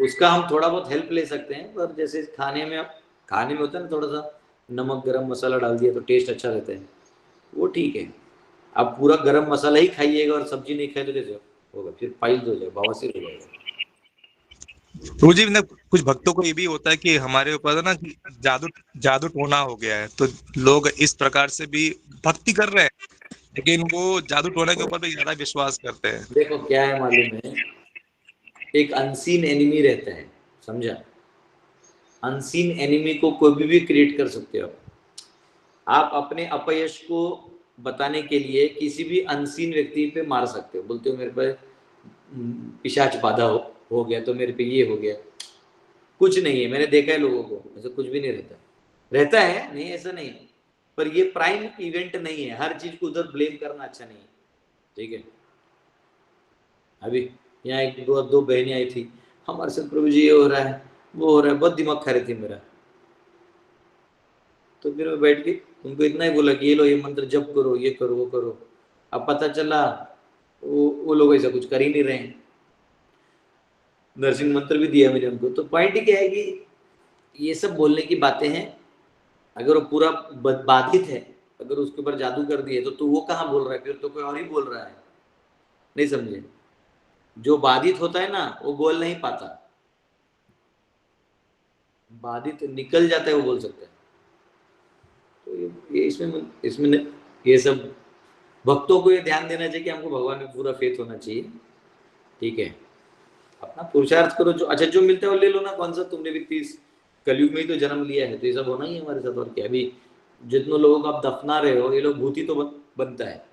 उसका हम थोड़ा बहुत हेल्प ले सकते हैं, पर जैसे खाने में होता है ना, थोड़ा सा नमक गरम मसाला डाल दिया तो टेस्ट अच्छा रहता है, वो ठीक है। आप पूरा गरम मसाला ही खाइएगा और सब्जी नहीं खाए तो कैसे होगा, फिर पाइल्स हो जाएगा, बवासीर हो जाएगा। प्रभु जी, कुछ भक्तों को ये भी होता है कि हमारे ऊपर ना कि जादू टोना हो गया है, तो लोग इस प्रकार से भी भक्ति कर रहे हैं, लेकिन वो जादू टोने के ऊपर भी ज्यादा विश्वास करते हैं। देखो क्या है मालूम है, एक अनसीन एनिमी रहता है, समझा। अनसीन एनिमी को कोई भी क्रिएट कर सकते हो आप अपने अपयश को बताने के लिए किसी भी अनसीन व्यक्ति पे मार सकते हो। बोलते हो मेरे पे पिशाच बाधा हो गया तो मेरे पे ये हो गया, कुछ नहीं है। मैंने देखा है लोगों को, ऐसा कुछ भी नहीं रहता है, नहीं ऐसा नहीं, पर ये प्राइम इवेंट नहीं है। हर चीज को उधर ब्लेम करना अच्छा नहीं है, ठीक है। अभी यहाँ एक दो बहनें आई थी, हमारे साथ प्रभु जी ये हो रहा है वो हो रहा है, बहुत दिमाग खा रही थी मेरा। तो फिर मैं बैठ के उनको इतना ही बोला कि ये लो ये मंत्र जप करो, ये करो वो करो। अब पता चला वो लोग ऐसा कुछ कर ही नहीं रहे हैं। नरसिंह मंत्र भी दिया मैंने उनको। तो पॉइंट क्या है कि ये सब बोलने की बातें हैं, अगर वो पूरा बाधित है, अगर उसके ऊपर जादू कर दिए तो वो कहाँ बोल रहा है, फिर तो कोई और ही बोल रहा है, नहीं समझे। जो बाधित होता है ना वो बोल नहीं पाता, बाधित निकल जाता है वो बोल सकता है। तो ये इसमें ये सब भक्तों को ये ध्यान देना चाहिए कि हमको भगवान में पूरा फेथ होना चाहिए, ठीक है। अपना पुरुषार्थ करो, जो अच्छा जो मिलता है वो ले लो ना। कौन सा तुमने भी 30 कलयुग में ही तो जन्म लिया है, तो ये सब होना ही है हमारे साथ, और क्या। अभी जितने लोगों को आप दफना रहे हो, ये लोग भूती तो बनता है,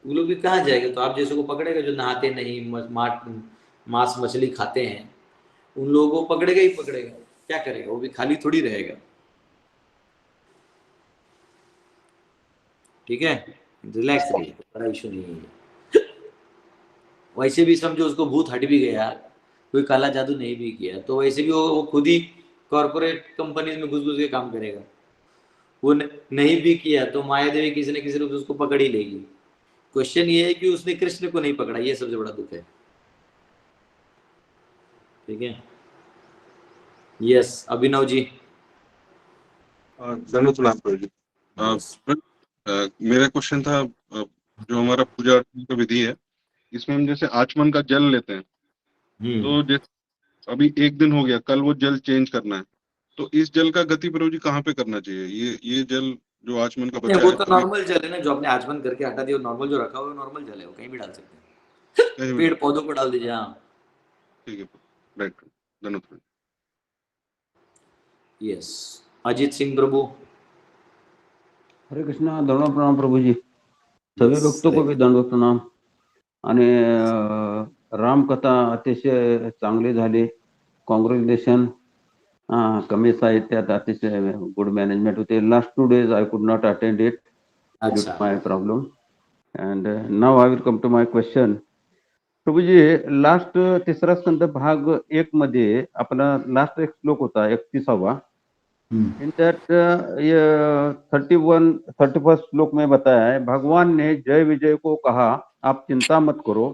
वो लोग भी कहाँ जाएगा। तो आप जैसे को पकड़ेगा जो नहाते नहीं, मांस मछली खाते हैं, उन लोगों को पकड़ेगा ही पकड़ेगा, क्या करेगा, वो भी खाली थोड़ी रहेगा, ठीक है। रिलैक्स रहिए, बड़ा इशू नहीं है। वैसे भी समझो उसको भूत हट भी गया, कोई काला जादू नहीं भी किया, तो वैसे भी वो खुद ही कॉर्पोरेट कंपनीज में घुस घुस के काम करेगा। वो नहीं भी किया तो माया देवी किसी न किसी रूप से उसको पकड़ ही लेगी। क्वेश्चन ये है कि उसने कृष्ण को नहीं पकड़ा, ये सबसे बड़ा दुख है, ठीक है। यस अभिनव जी। धन्यवाद जी। मेरा क्वेश्चन था, जो हमारा पूजा अर्चना का विधि है, इसमें हम जैसे आचमन का जल लेते हैं, तो जैसे अभी एक दिन हो गया, कल वो जल चेंज करना है, तो इस जल का गति प्रभु जी कहाँ पे करना चाहिए? ये जल जो आचमन का बचा वो है तो नॉर्मल जल है ना, जो आपने आचमन करके हटा दिया, नॉर्मल जो रखा हुआ है नॉर्मल जल है, वो कहीं भी डाल सकते हैं, पेड़ पौधों को डाल दीजिए। हाँ ठीक है, राइट, धन्यवाद। यस अजीत सिंह प्रभु। हरे कृष्णा, दंडवत प्रणाम प्रभूजी, सगळे भक्तों को भी दंडवत प्रणाम। आणि रामकथा अतिशय चांगली झाली, कॉंग्रॅच्युलेशन. कमी साहित्यात अतिशय गुड मॅनेजमेंट होते. Last 2 days I could not attend it due to my problem, and now I will come to my question. Prabhuji, last तिसरा स्कंद भाग 1 मध्ये आपला लास्ट एक श्लोक होता 31वां. इन दैट 31st श्लोक में बताया है, भगवान ने जय विजय को कहा, आप चिंता मत करो,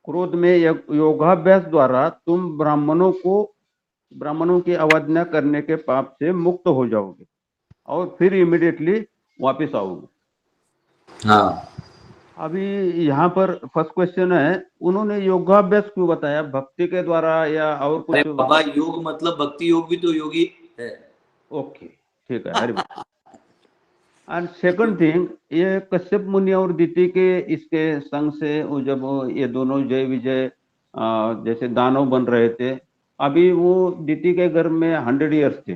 क्रोध में योगाभ्यास द्वारा तुम ब्राह्मणों की अवज्ञा करने के पाप से मुक्त हो जाओगे और फिर इमीडिएटली वापस आओगे। हाँ अभी यहाँ पर फर्स्ट क्वेश्चन है, उन्होंने योगाभ्यास क्यों बताया, भक्ति के द्वारा या और कुछ? बाबा योग मतलब भक्ति योग भी तो योगी है। ओके ठीक है, हरि एंड सेकंड थिंग, ये कश्यप मुनि और दिति के इसके संग से जब ये दोनों जय विजय जैसे दानव बन रहे थे, अभी वो दिति के घर में 100 years थे।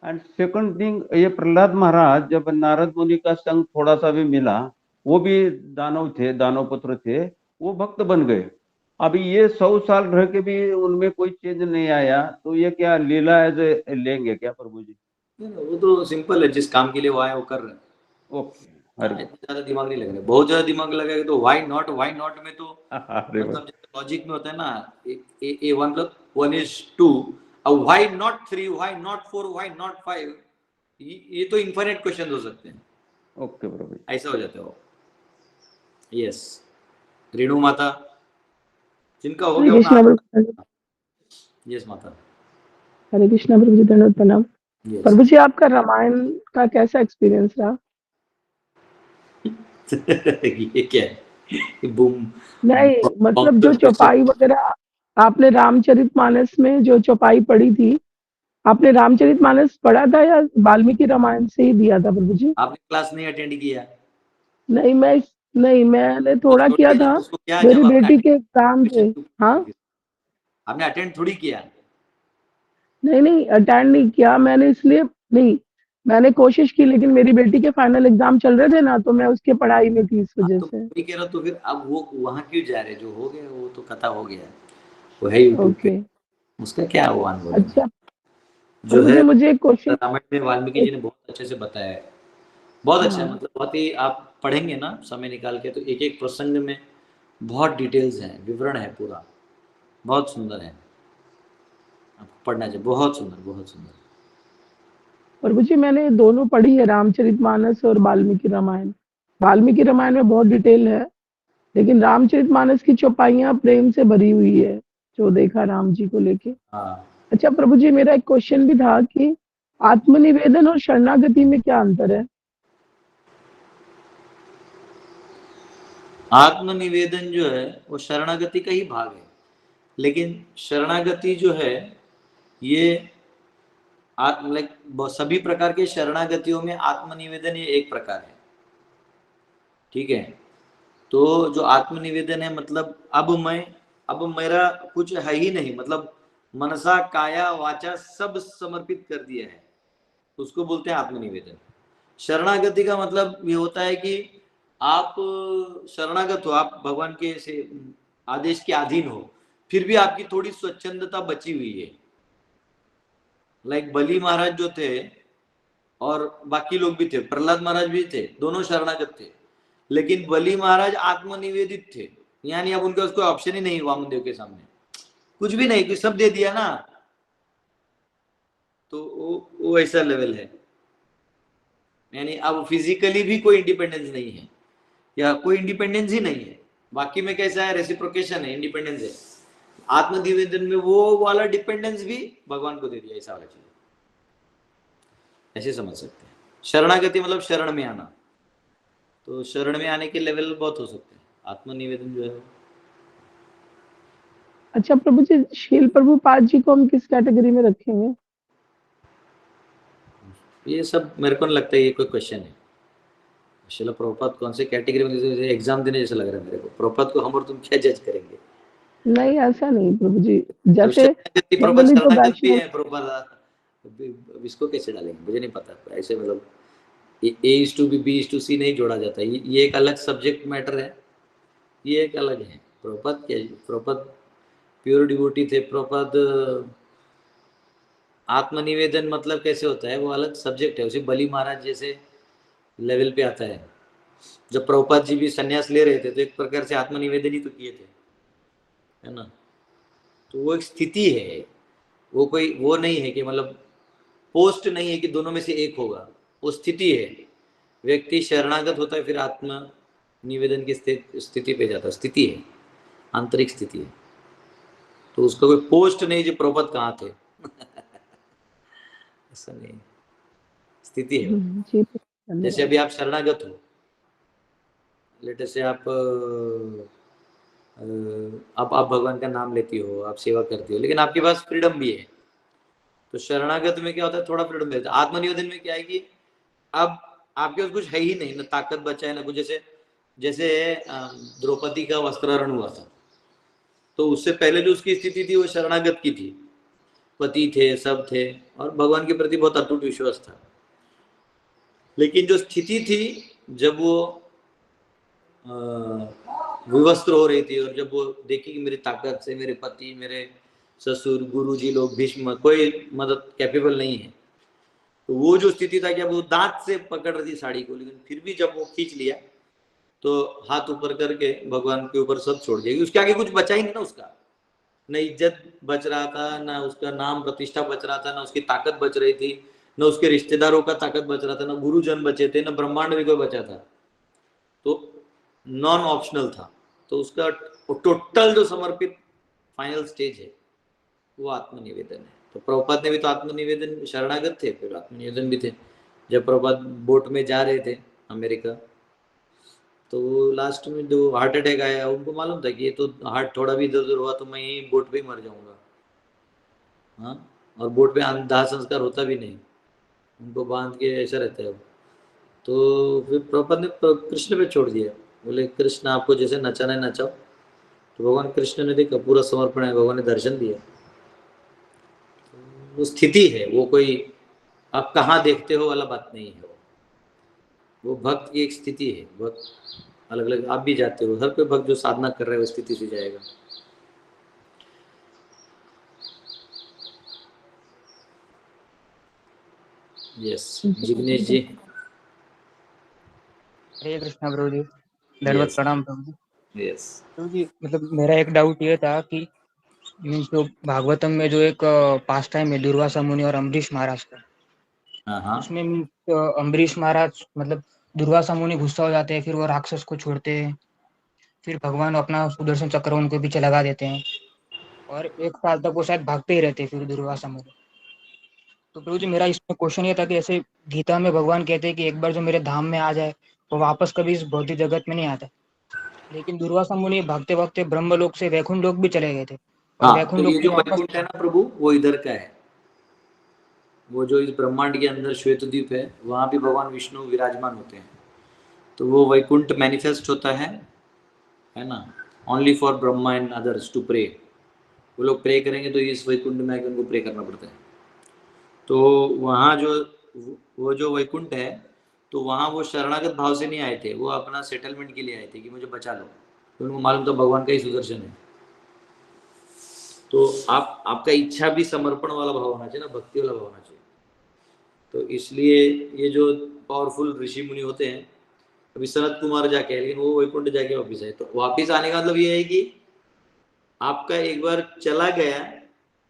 एंड सेकंड थिंग, ये प्रहलाद महाराज जब नारद मुनि का संग थोड़ा सा भी मिला, वो भी दानव थे, दानव पुत्र थे, वो भक्त बन गए। अभी ये 100 साल रह के भी उनमें कोई चेंज नहीं आया, तो ये क्या लीला लेंगे क्या प्रभु जी? वो तो सिंपल है, जिस काम के लिए वो आए वो कर रहे हैं। ओके अरे इतना ज्यादा दिमाग नहीं लगेगा, बहुत ज्यादा दिमाग लगेगा तो व्हाई नॉट में तो अरे मतलब लॉजिक में होता है ना, ए 1+1=2, अब why not 3, why not 4, why not 5, ये तो इनफाइनाइट क्वेश्चन हो सकते हैं। ओके प्रभु जी। ऐसा हो जाता है वो। यस, रेणु माता जिनका हो हरे गया कृष्णा उन्हें। प्रभु। यस माता। हरे कृष्णा प्रभु जी, दंडवत प्रणाम। यस। प्रभु जी, आपका रामायण का कैसा एक्सपीरियंस रहा? ये क्या है, ये बूम नहीं, मतलब जो चौपाई वगैरह आपने रामचरितमानस में जो चौपाई पढ़ी थी, आपने रामचरितमानस पढ़ा था या वाल्मीकि रामायण से ही दिया था प्रभु जी? आपने क्लास नहीं अटेंड किया? नहीं, मैंने थोड़ा तो किया छोड़िए ना, था, उसको क्या मेरी जब आपने बेटी के एग्जाम थे। हाँ, आपने अटेंड थोड़ी किया। नहीं अटेंड नहीं किया मैंने, इसलिए नहीं, मैंने कोशिश की, लेकिन मेरी बेटी के फाइनल एग्जाम चल रहे थे ना, तो मैं उसके पढ़ाई में थी, इस वजह तो से। वही कह रहा हूं, तो फिर अब वो वहां क्यों जा रहे, जो हो गया वो तो कथा हो गया, वो है यूट्यूब पे, ओके, उसका क्या वो अनुभव है अच्छा जो प्रभु है। जी, मुझे एक क्वेश्चन। रामायण में वाल्मीकि जी ने बहुत अच्छे से बताया है, बहुत अच्छा है, हाँ, मतलब बहुत ही, आप पढ़ेंगे ना समय निकाल के तो एक एक प्रसंग में बहुत डिटेल्स हैं, विवरण है पूरा, बहुत सुंदर है, आपको पढ़ना चाहिए, बहुत सुंदर, बहुत सुंदर। प्रभु जी मैंने दोनों पढ़ी है, रामचरितमानस और वाल्मीकि रामायण। वाल्मीकि रामायण में बहुत डिटेल है, लेकिन रामचरितमानस की चौपाइयाँ प्रेम से भरी हुई है, जो देखा राम जी को लेके। हाँ, अच्छा प्रभु जी, मेरा एक क्वेश्चन भी था कि आत्मनिवेदन और शरणागति में क्या अंतर है? आत्मनिवेदन जो है वो शरणागति का ही भाग है, लेकिन शरणागति जो है ये लाइक सभी प्रकार के शरणागतियों में आत्मनिवेदन ये एक प्रकार है, ठीक है। तो जो आत्मनिवेदन है मतलब अब मेरा कुछ है ही नहीं, मतलब मनसा काया वाचा सब समर्पित कर दिया है, उसको बोलते हैं आत्मनिवेदन। शरणागति का मतलब ये होता है कि आप शरणागत हो, आप भगवान के से आदेश के अधीन हो, फिर भी आपकी थोड़ी स्वच्छंदता बची हुई है। लाइक बली महाराज जो थे और बाकी लोग भी थे, प्रहलाद महाराज भी थे, दोनों शरणागत थे, लेकिन बली महाराज आत्मनिवेदित थे, यानी अब उनके पास कोई ऑप्शन ही नहीं, वामदेव के सामने कुछ भी नहीं, कुछ सब दे दिया ना, तो वो ऐसा लेवल है, यानी अब फिजिकली भी कोई इंडिपेंडेंस नहीं है, या कोई इंडिपेंडेंस ही नहीं है। बाकी में कैसा है, रेसिप्रोकेशन है, इंडिपेंडेंस है। आत्मनिवेदन में वो वाला डिपेंडेंस भी भगवान को दे दिया, ऐसा वाला चीज ऐसे समझ सकते हैं। शरणागति मतलब शरण में आना, तो शरण में आने के लेवल बहुत हो सकते हैं, आत्मनिवेदन जो है। अच्छा प्रभु जी, शील प्रभुपाद जी को हम किस कैटेगरी में रखेंगे? ये सब मेरे को नहीं लगता ये कोई क्वेश्चन है। शिला प्रभुपाद कौन से कैटेगरी में, एग्जाम देने जैसा लग रहा है मेरे को। प्रभुपाद को हम और तुम क्या जज करेंगे? नहीं, ऐसा नहीं प्रभु जी, जैसे प्रभुपाद जनरली तो शरणागत भी वैष्णव। है प्रभुपाद, अब इसको कैसे डालेंगे मुझे नहीं पता, ऐसे मतलब A:B B:C नहीं जोड़ा जाता, ये एक अलग सब्जेक्ट मैटर है, ये एक अलग है। प्रभुपाद क्या, प्रभुपाद प्योर डिवोटी थे, प्रभुपाद आत्मनिवेदन मतलब कैसे होता है वो अलग सब्जेक्ट है, उसे बली महाराज जैसे लेवल पे आता है। जब प्रभुपाद जी भी संन्यास ले रहे थे तो एक प्रकार से आत्मनिवेदन ही तो किए थे, है ना। तो वो एक स्थिति है, वो कोई वो नहीं है कि मतलब पोस्ट नहीं है कि दोनों में से एक होगा, वो स्थिति है। व्यक्ति शरणागत होता है फिर आत्म निवेदन की स्थिति पे जाता है, स्थिति है, आंतरिक स्थिति है। तो उसका कोई पोस्ट नहीं जो प्रभुपाद कहाँ थे ऐसा नहीं, स्थिति है। जी, जैसे धन्यवाद। अभी आप शरणागत हो, लेटर से आप आप भगवान का नाम लेती हो, आप सेवा करती हो, लेकिन आपके पास फ्रीडम भी है। तो शरणागत में क्या होता है, थोड़ा फ्रीडम मिलता है। आत्मनिवेदन में क्या है कि अब आपके पास कुछ है ही नहीं, ना ताकत बचा है ना कुछ। जैसे जैसे द्रौपदी का वस्त्राहरण हुआ था, तो उससे पहले जो उसकी स्थिति थी वो शरणागत की थी, पति थे, सब थे, और भगवान के प्रति बहुत अटूट विश्वास था। लेकिन जो स्थिति थी जब वो विवस्त्र हो रही थी, और जब वो देखी कि मेरी ताकत से मेरे पति, मेरे ससुर, गुरुजी लोग, भीष्म, कोई मदद कैपेबल नहीं है, तो वो जो स्थिति था कि अब वो दांत से पकड़ रही थी साड़ी को, लेकिन फिर भी जब वो खींच लिया तो हाथ ऊपर करके भगवान के ऊपर सब छोड़ दिया। उसके आगे कुछ बचा ही नहीं ना उसका, न इज्जत बच रहा था, ना उसका नाम प्रतिष्ठा बच रहा था, ना उसकी ताकत बच रही थी, न उसके रिश्तेदारों का ताकत बच रहा था, ना गुरुजन बचे थे, ना ब्रह्मांड भी कोई बचा था। तो नॉन ऑप्शनल था। तो उसका टोटल जो समर्पित फाइनल स्टेज है वो आत्मनिवेदन है। तो प्रभुपाद ने भी तो आत्मनिवेदन, शरणागत थे, फिर आत्मनिवेदन भी थे। जब प्रभुपाद बोट में जा रहे थे अमेरिका, तो लास्ट में जो हार्ट अटैक आया, उनको मालूम था कि ये तो हार्ट थोड़ा भी इधर उधर हुआ तो मैं यही बोट पे ही मर जाऊंगा। हाँ, और बोट पे दाह संस्कार होता भी नहीं, उनको बांध के ऐसा रहता है। तो फिर प्रभुपाद ने कृष्ण पे छोड़ दिया, बोले कृष्ण आपको जैसे नचाना है नचाओ। तो भगवान कृष्ण ने देखा पूरा समर्पण है, भगवान ने दर्शन दिया। वो स्थिति है, वो कोई आप कहाँ देखते हो वाला बात नहीं है। वो भक्त की एक स्थिति है। भक्त अलग अलग, आप भी जाते हो, हर कोई भक्त जो साधना कर रहा है वो स्थिति से जाएगा। यस, जिग्नेश जी। हरे कृष्णा प्रभु जी, दंडवत प्रणाम प्रभु जी। यस प्रभु जी, मतलब मेरा एक डाउट ये था कि मीन्स जो भागवतम में जो एक पास टाइम है दुर्वासा मुनि और अम्बरीश महाराज का, हाँ, उसमें अम्बरीश महाराज मतलब दुर्वासा मुनि गुस्सा हो जाते हैं, फिर वो राक्षस को छोड़ते हैं, फिर भगवान अपना सुदर्शन चक्र उनके पीछे लगा देते हैं और 1 साल तक वो शायद भागते ही रहते हैं फिर दुर्वासा मुनि। तो प्रभु जी मेरा इसमें क्वेश्चन ये था कि ऐसे गीता में भगवान कहते हैं कि एक बार जो मेरे धाम में आ जाए वो वापस कभी इस भौतिक जगत में नहीं आता, लेकिन दुर्वासा मुनि भागते भागते ब्रह्मलोक से वैकुंठ लोक भी चले गए थे और हाँ। वैकुंठ तो लोक ये से जो वापस। वैकुंठ है ना प्रभु, वो इधर का है। वो जो इस ब्रह्मांड के अंदर श्वेतद्वीप है, वहां भी भगवान विष्णु विराजमान होते हैं। तो वो वैकुंठ मैनिफेस्ट होता है ना, only for Brahma and others to pray. वो लोग प्रे करेंगे तो इस वैकुंठ में आके उनको प्रे करना पड़ता है। तो वहाँ जो वो जो वैकुंठ है, तो वहाँ वो शरणागत भाव से नहीं आए थे, वो अपना सेटलमेंट के लिए आए थे कि मुझे बचा लो। तो उनको मालूम था भगवान का ही सुदर्शन है। तो आपका इच्छा भी समर्पण वाला भाव होना चाहिए ना, भक्ति वाला भाव होना चाहिए। तो इसलिए ये जो पावरफुल ऋषि मुनि होते हैं, अभी सनत कुमार जाके, लेकिन वो वैकुंठ जाके वापिस आए। तो वापिस आने का मतलब ये है कि आपका एक बार चला गया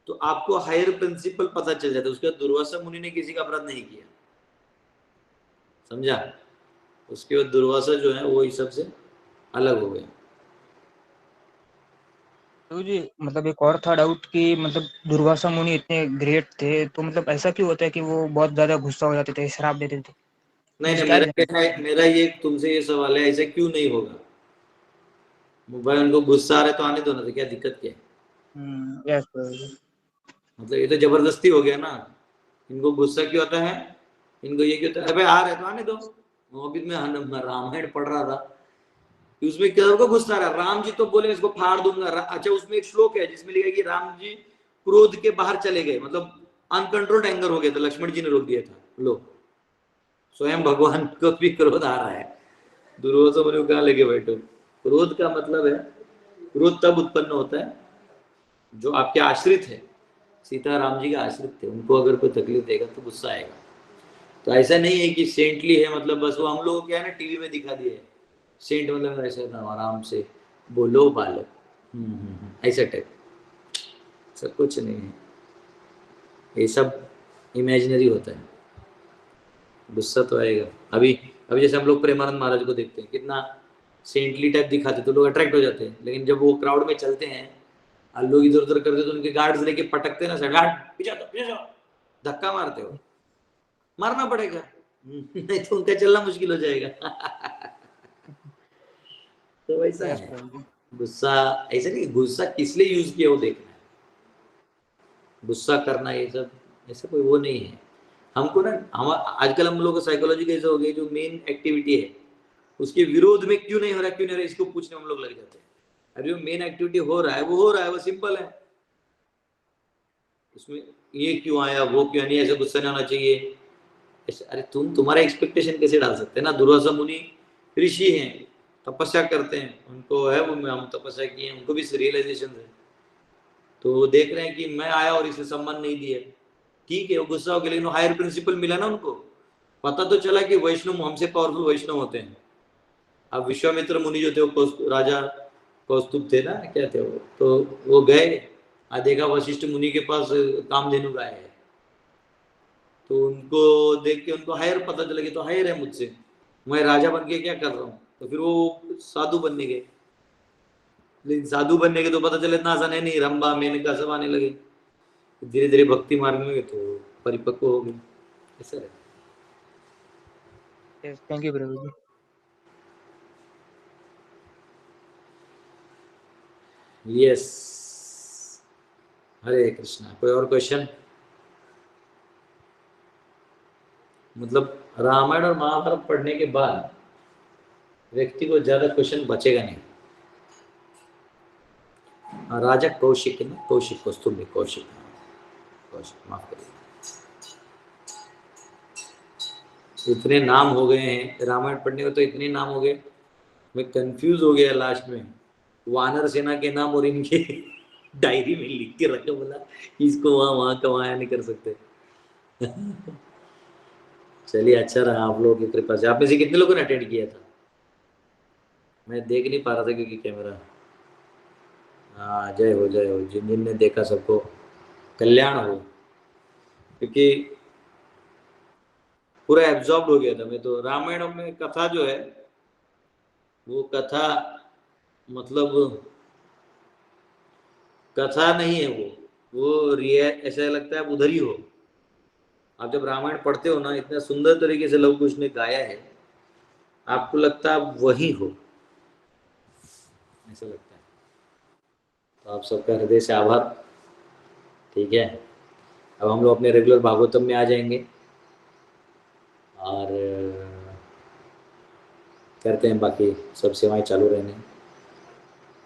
तो आपको हायर प्रिंसिपल पता चल जाता है। उसके बाद दुर्वासा मुनि ने किसी का अपराध नहीं किया, समझा। उसके बाद दुर्वासा जो है वो इस सबसे अलग हो गया। तो जी मतलब एक और था डाउट कि मतलब दुर्वासा मुनि इतने ग्रेट थे, तो मतलब ऐसा क्यों होता है कि वो बहुत ज्यादा गुस्सा हो जाते थे, श्राप देते थे? नहीं नहीं, क्या मेरा ये तुमसे ये सवाल है, ऐसा क्यों नहीं होगा? भाई उनको गुस्सा आ रहा है तो आने दो ना, तो क्या दिक्कत क्या है? यस। मतलब ये तो जबरदस्ती हो गया ना। इनको गुस्सा क्यों आता है, इनको ये क्यों होता है, अरे भाई आ रहे तो आने दो। अभी मैं रामायण पढ़ रहा था, उसमें क्या को गुस्सा आ रहा है, राम जी तो बोले इसको फाड़ दूंगा। अच्छा, उसमें एक श्लोक है जिसमें लिखा है कि राम जी क्रोध के बाहर चले गए, मतलब अनकंट्रोल्ड एंगर हो गया था, लक्ष्मण जी ने रोक दिया था। लो, स्वयं भगवान को भी क्रोध आ रहा है, दुर्योधन मुनि कहाँ लेके बैठो। क्रोध का मतलब है, क्रोध तब उत्पन्न होता है जो आपके आश्रित है। सीता राम जी के आश्रित थे, उनको अगर कोई तकलीफ देगा तो गुस्सा आएगा। तो ऐसा नहीं है कि सेंटली है, मतलब बस वो हम लोग क्या है ना टीवी में दिखा दिए सेंट, मतलब ऐसा ना आराम से बोलो बालक, ऐसा टाइप। सब कुछ नहीं है, ये सब इमेजिनरी होता है। गुस्सा तो आएगा। अभी अभी जैसे हम लोग प्रेमानंद महाराज को देखते हैं, कितना सेंटली टाइप दिखाते तो लोग अट्रैक्ट हो जाते हैं, लेकिन जब वो क्राउड में चलते हैं और लोग इधर उधर करते तो उनके गार्ड्स लेके पटकते ना, सर पीछे जाओ, धक्का मारते हो, मारना पड़ेगा नहीं तो उनका चलना मुश्किल हो जाएगा। तो वैसा है गुस्सा। ऐसा नहीं, गुस्सा किस लिए यूज किया वो देखना है। गुस्सा करना ये सब ऐसा कोई वो नहीं है हमको ना। हम आजकल हम लोग साइकोलॉजी कैसे हो गई, जो मेन एक्टिविटी है उसके विरोध में क्यों नहीं हो रहा, क्यों नहीं हो रहा, इसको पूछने हम लोग लग जाते हैं। अरे वो मेन एक्टिविटी हो रहा है, वो हो रहा है, वो सिंपल है। उसमें ये क्यों आया, वो क्यों नहीं, ऐसे गुस्सा नहीं होना चाहिए। अरे तुम्हारा एक्सपेक्टेशन कैसे डाल सकते हैं ना। दुर्वासा मुनि ऋषि हैं, तपस्या करते हैं, उनको है वो हम तपस्या किए उनको भी रियलाइजेशन है। तो वो देख रहे हैं कि मैं आया और इसे सम्मान नहीं दिया, ठीक है, वो गुस्सा हो गया, लेकिन हायर प्रिंसिपल मिला ना उनको, पता तो चला कि वैष्णव हमसे पावरफुल वैष्णव होते हैं। अब विश्वामित्र मुनि जो थे वो राजा कौस्तुभ थे ना, क्या थे वो, तो वो गए, देखा वशिष्ठ मुनि के पास कामधेनु गाय है, तो उनको देख के उनको हायर पता चला कि तो हायर है मुझसे, मैं राजा बन के क्या कर रहा हूँ, तो फिर वो साधु बनने गए। लेकिन साधु बनने के तो पता चले इतना आसान है नहीं, रंभा मेनका सब आने लगे, धीरे धीरे भक्ति मार्ग में गए तो परिपक्व हो गए। ऐसा है। Yes, thank you Prabhu ji. Yes, Hare Krishna. कोई और क्वेश्चन? मतलब रामायण और महाभारत पढ़ने के बाद व्यक्ति को ज्यादा क्वेश्चन बचेगा नहीं। राजा कौशिक है ना, कौशिक कौस्तुभ, कौशिक, माफ करिए, इतने नाम हो गए हैं रामायण पढ़ने को, तो इतने नाम हो गए, मैं कंफ्यूज हो गया लास्ट में। वानर सेना के नाम और इनके डायरी में लिख के रखे, बोला इसको वहां का वहां नहीं कर सकते। चलिए, अच्छा रहा आप लोगों की कृपा से। आप में से कितने लोगों ने अटेंड किया था? मैं देख नहीं पा रहा था क्योंकि कैमरा। हाँ, जय हो जय हो, जिन जिन ने देखा सबको कल्याण हो, क्योंकि पूरा एब्जॉर्ब हो गया था मैं तो। रामायण में कथा जो है वो कथा मतलब कथा नहीं है, वो रियल, ऐसा लगता है उधर ही हो। आप जब रामायण पढ़ते हो ना, इतना सुंदर तरीके से लव कुश ने गाया है, आपको लगता है आप वही हो, ऐसा लगता है। तो आप सबका हृदय से आभार। ठीक है, अब हम लोग अपने रेगुलर भागवतम में आ जाएंगे और करते हैं बाकी सब सेवाएं चालू रहने।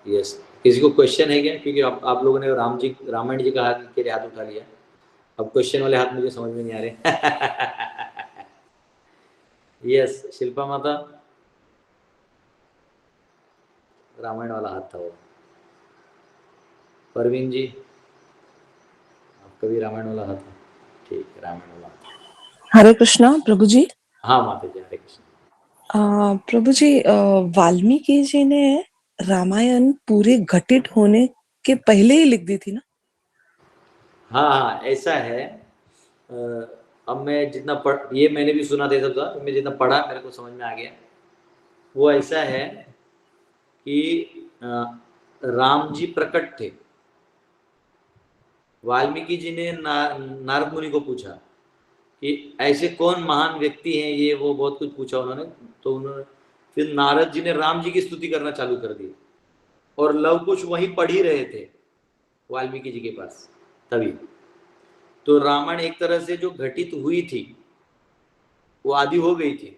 यस, किसी को क्वेश्चन है क्या? क्योंकि आप लोगों ने रामायण जी का हाथ के लिए हाथ उठा लिया, अब क्वेश्चन वाले हाथ मुझे समझ में नहीं आ रहे। यस, शिल्पा माता, रामायण वाला हाथ था वो। परवीन जी, आपका भी रामायण वाला हाथ था? ठीक है, रामायण वाला हाथ। हरे कृष्णा प्रभु जी। हाँ माता जी, हरे कृष्ण। प्रभु जी, वाल्मीकि जी ने रामायण पूरे घटित होने के पहले ही लिख दी थी ना? हाँ, ऐसा है। अब मैं जितना पढ़, ये मैंने भी सुना था सब, मैं जितना पढ़ा मेरे को समझ में आ गया। वो ऐसा है कि राम जी प्रकट थे, वाल्मीकि जी ने नारद मुनि को पूछा कि ऐसे कौन महान व्यक्ति हैं ये, वो बहुत कुछ पूछा उन्होंने। तो उन्होंने फिर नारद जी ने राम जी की स्तुति करना चालू कर दी, और लव कुश वहीं पढ़ ही रहे थे वाल्मीकि जी के पास तभी। तो रामायण एक तरह से जो घटित हुई थी वो आदि हो गई थी।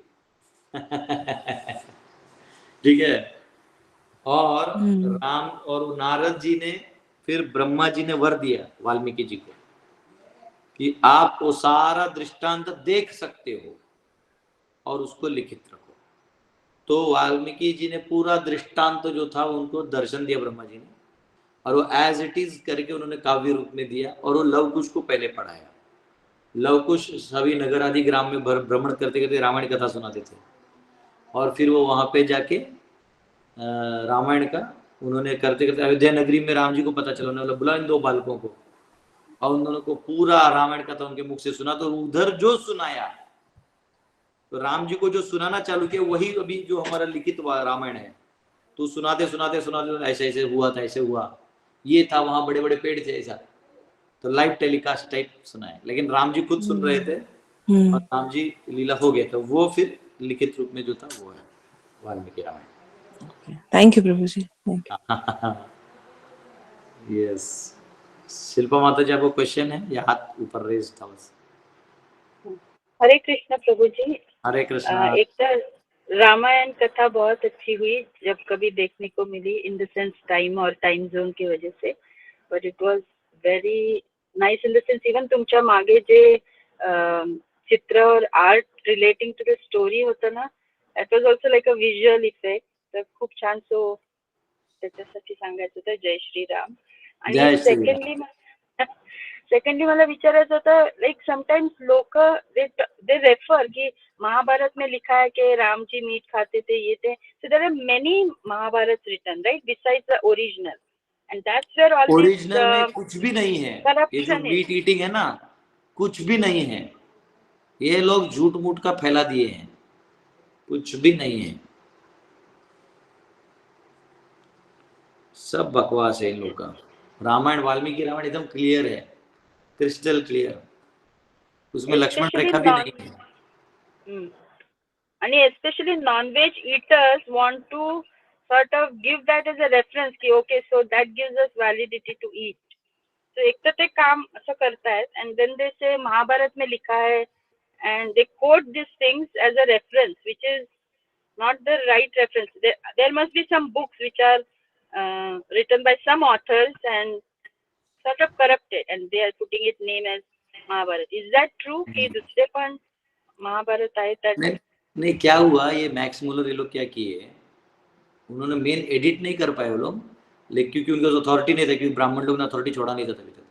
ठीक है। और राम और नारद जी ने, फिर ब्रह्मा जी ने वर दिया वाल्मीकि जी को कि आप वो सारा दृष्टांत देख सकते हो और उसको लिखित रखो। तो वाल्मीकि जी ने पूरा दृष्टांत जो था उनको दर्शन दिया ब्रह्मा जी ने, और वो एज इट इज करके उन्होंने काव्य रूप में दिया, और वो लव कुश को पहले पढ़ाया। लव कुश सभी नगर आदि ग्राम में भ्रमण करते करते रामायण कथा सुनाते थे, और फिर वो वहां पे जाके रामायण का उन्होंने करते करते अयोध्या नगरी में राम जी को पता चला, उन्होंने बुला इन दो बालकों को, और उन दोनों को पूरा रामायण कथा उनके मुख से सुना। तो उधर जो सुनाया, तो राम जी को जो सुनाना चालू किया वही अभी जो हमारा लिखित रामायण है। तो सुनाते सुनाते सुनाते ऐसे ऐसे हुआ था, ऐसे हुआ, ये था, वहां बड़े बड़े पेड़ थे, ऐसा। तो लाइव टेलीकास्ट टाइप सुना है, लेकिन राम जी खुद सुन रहे थे और राम जी लीला हो गया, तो वो फिर लिखित रूप में जो था वो है Valmiki Ramayan. Thank you Prabhu ji. Yes, Shilpa माता जी, आपको क्वेश्चन है या हाथ ऊपर रेज था बस? हरे कृष्ण प्रभु जी। हरे कृष्णा। एक तो रामायण कथा बहुत अच्छी हुई जब कभी देखने को मिली, इन द सेंस टाइम और टाइम जोन की वजह से, but it was very nice in the sense even तुमच्या मागे जे चित्र और art relating to the story होतं ना, it was also like a visual effect. तर खूप छान. सो त्याच्यासाठी सांगायचं होतं जय श्रीराम. आणि सेकंडली सेकंडली मला विचारायचं होतं, लाइक समटाइम्स लोक दे रेफर की महाभारत में लिखा है कि राम जी मीट खाते थे, ये थे. So there are many Mahabharats written, right, besides the original, and that's where all original में this कुछ भी नहीं है. ये जो corruption is. मीट ईटिंग है ना, कुछ भी नहीं है. ये लोग झूठ मूठ का फैला दिए हैं, कुछ भी नहीं है, सब बकवास है इन लोग का. रामायण, वाल्मीकि रामायण एकदम क्लियर है, क्रिस्टल क्लियर. उसमें लक्ष्मण Especially रेखा भी नहीं है. and especially non-veg eaters want to sort of give that as a reference कि okay, so that gives us validity to eat. So एक तो ते काम असं करतायत, and then they say Mahabharat में लिखा है, and they quote these things as a reference, which is not the right reference. There must be some books which are written by some authors and sort of corrupted, and they are putting it name as Mahabharata. Is that true कि दूसरे पण महाभारत आहे that? नहीं, क्या हुआ, ये Max Muller ये लोग क्या किए, उन्होंने मेन एडिट नहीं कर पाए वो लोग, लेकिन क्योंकि उनके पास अथॉरिटी नहीं था, क्योंकि ब्राह्मण लोग ने अथॉरिटी छोड़ा नहीं था तभी तक.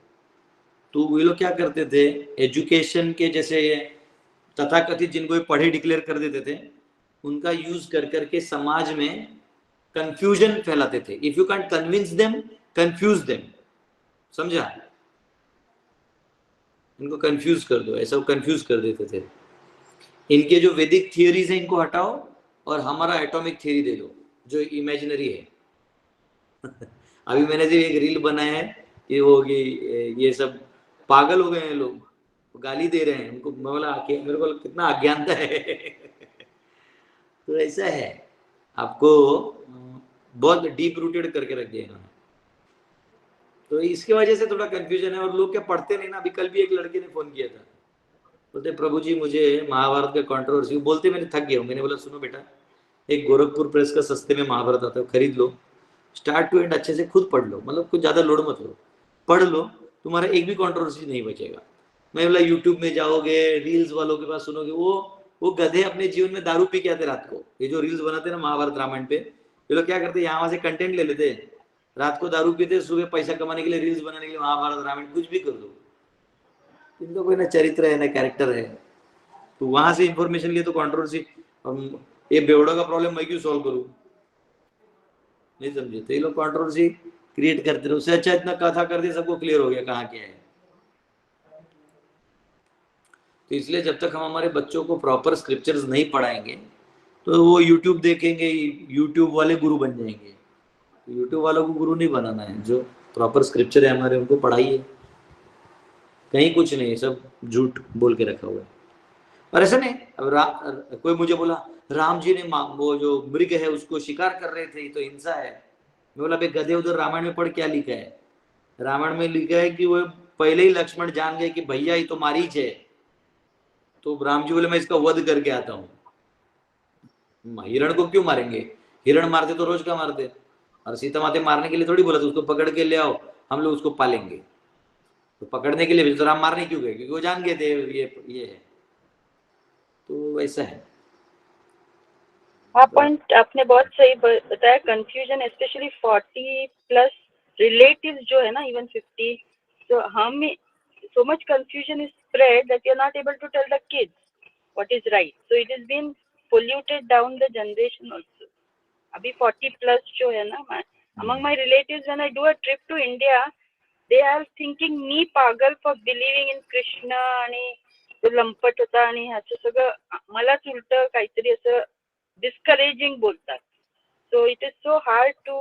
तो वो लोग क्या करते थे, एजुकेशन के जैसे तथाकथित जिनको भी पढ़े डिक्लेयर कर देते थे, उनका यूज कर करके समाज में कंफ्यूजन फैलाते थे. If you can convince them, confuse them. समझा? इनको कंफ्यूज कर दो, ऐसा कंफ्यूज कर देते थे. इनके जो वैदिक थियरीज है इनको हटाओ और हमारा एटॉमिक थियरी दे दो जो इमेजिनरी है. अभी मैंने जो एक रील बनाया है कि वो ये सब पागल हो गए हैं लोग, गाली दे रहे हैं उनको. मैं बोला मेरे को कितना अज्ञानता है. तो ऐसा है, आपको बहुत डीप रूटेड करके रख दिया इन्होंने. तो इसकी वजह से थोड़ा कंफ्यूजन है, और लोग क्या पढ़ते नहीं ना. अभी कल भी एक लड़के ने फोन किया था, बोलते प्रभु जी मुझे महाभारत का कंट्रोवर्सी बोलते मैंने थक गया हूँ. मैंने बोला सुनो बेटा, एक गोरखपुर प्रेस का सस्ते में महाभारत आता है, खरीद लो, स्टार्ट टू एंड अच्छे से खुद पढ़ लो, मतलब कुछ ज्यादा लोड मत लो, पढ़ लो, तुम्हारा एक भी कंट्रोवर्सी नहीं बचेगा. मैं बोला यूट्यूब में जाओगे, रील्स वालों के पास सुनोगे, वो गधे अपने जीवन में दारू पी के आते रात को. ये जो रील्स बनाते ना महाभारत रामायण पे, ये लोग क्या करते, यहाँ से कंटेंट ले लेते, रात को दारू पीते, सुबह पैसा कमाने के लिए, रील्स बनाने के लिए महाभारत रामायण कुछ भी कर दो. इनका कोई ना चरित्र है ना कैरेक्टर है. तो वहां से इंफॉर्मेशन लिए तो कंट्रोवर्सी, ये बेवड़ा का प्रॉब्लम मैं क्यों सॉल्व करूं, नहीं समझे? तो ये लोग कंट्रोवर्सी क्रिएट करते रहे. उससे अच्छा इतना कथा कर दिया, सबको क्लियर हो गया कहाँ क्या है. तो इसलिए जब तक हम हमारे बच्चों को प्रॉपर स्क्रिप्चर्स नहीं पढ़ाएंगे तो वो यूट्यूब देखेंगे, यूट्यूब वाले गुरु बन जाएंगे. यूट्यूब वालों को गुरु नहीं बनाना है, जो प्रॉपर स्क्रिप्चर है हमारे उनको पढ़ाइए. कहीं कुछ नहीं, सब झूठ बोल के रखा हुआ है. और ऐसा नहीं, अब कोई मुझे बोला राम जी ने वो जो मृग है उसको शिकार कर रहे थे, तो हिंसा है. मैं बोला बे गधे, उधर रामायण में पढ़ क्या लिखा है? रामायण में लिखा है कि वो पहले ही लक्ष्मण जान गए कि भैया ये तो मारीच है. तो राम जी बोले मैं इसका वध करके आता हूँ. हिरण को क्यों मारेंगे? हिरण मारते तो रोज का मारते. और सीता माते मारने के लिए थोड़ी बोला, तो उसको पकड़ के ले आओ, हम लोग उसको पालेंगे. तो पकड़ने के लिए तो राम मारने क्यों गए? क्योंकि वो जान गए थे ये है. तो ऐसा है. हाँ, पॉइंट आपने बहुत सही बताया. कंफ्यूजन स्पेशली 40+ रिलेटिव्स जो है ना, इवन 50, तो हम so much confusion is spread that you're not able to tell the kids what is right. So it has been polluted down the generation also. Abhi 40+ जो है ना, among my relatives, when I do a trip to India, they are thinking me pagal for believing in Krishna आणि तो लंपट होता आणि ह्याचं सगळं मलाच उलट काहीतरी असं डिस्करेजिंग बोलतात. So it is so hard to.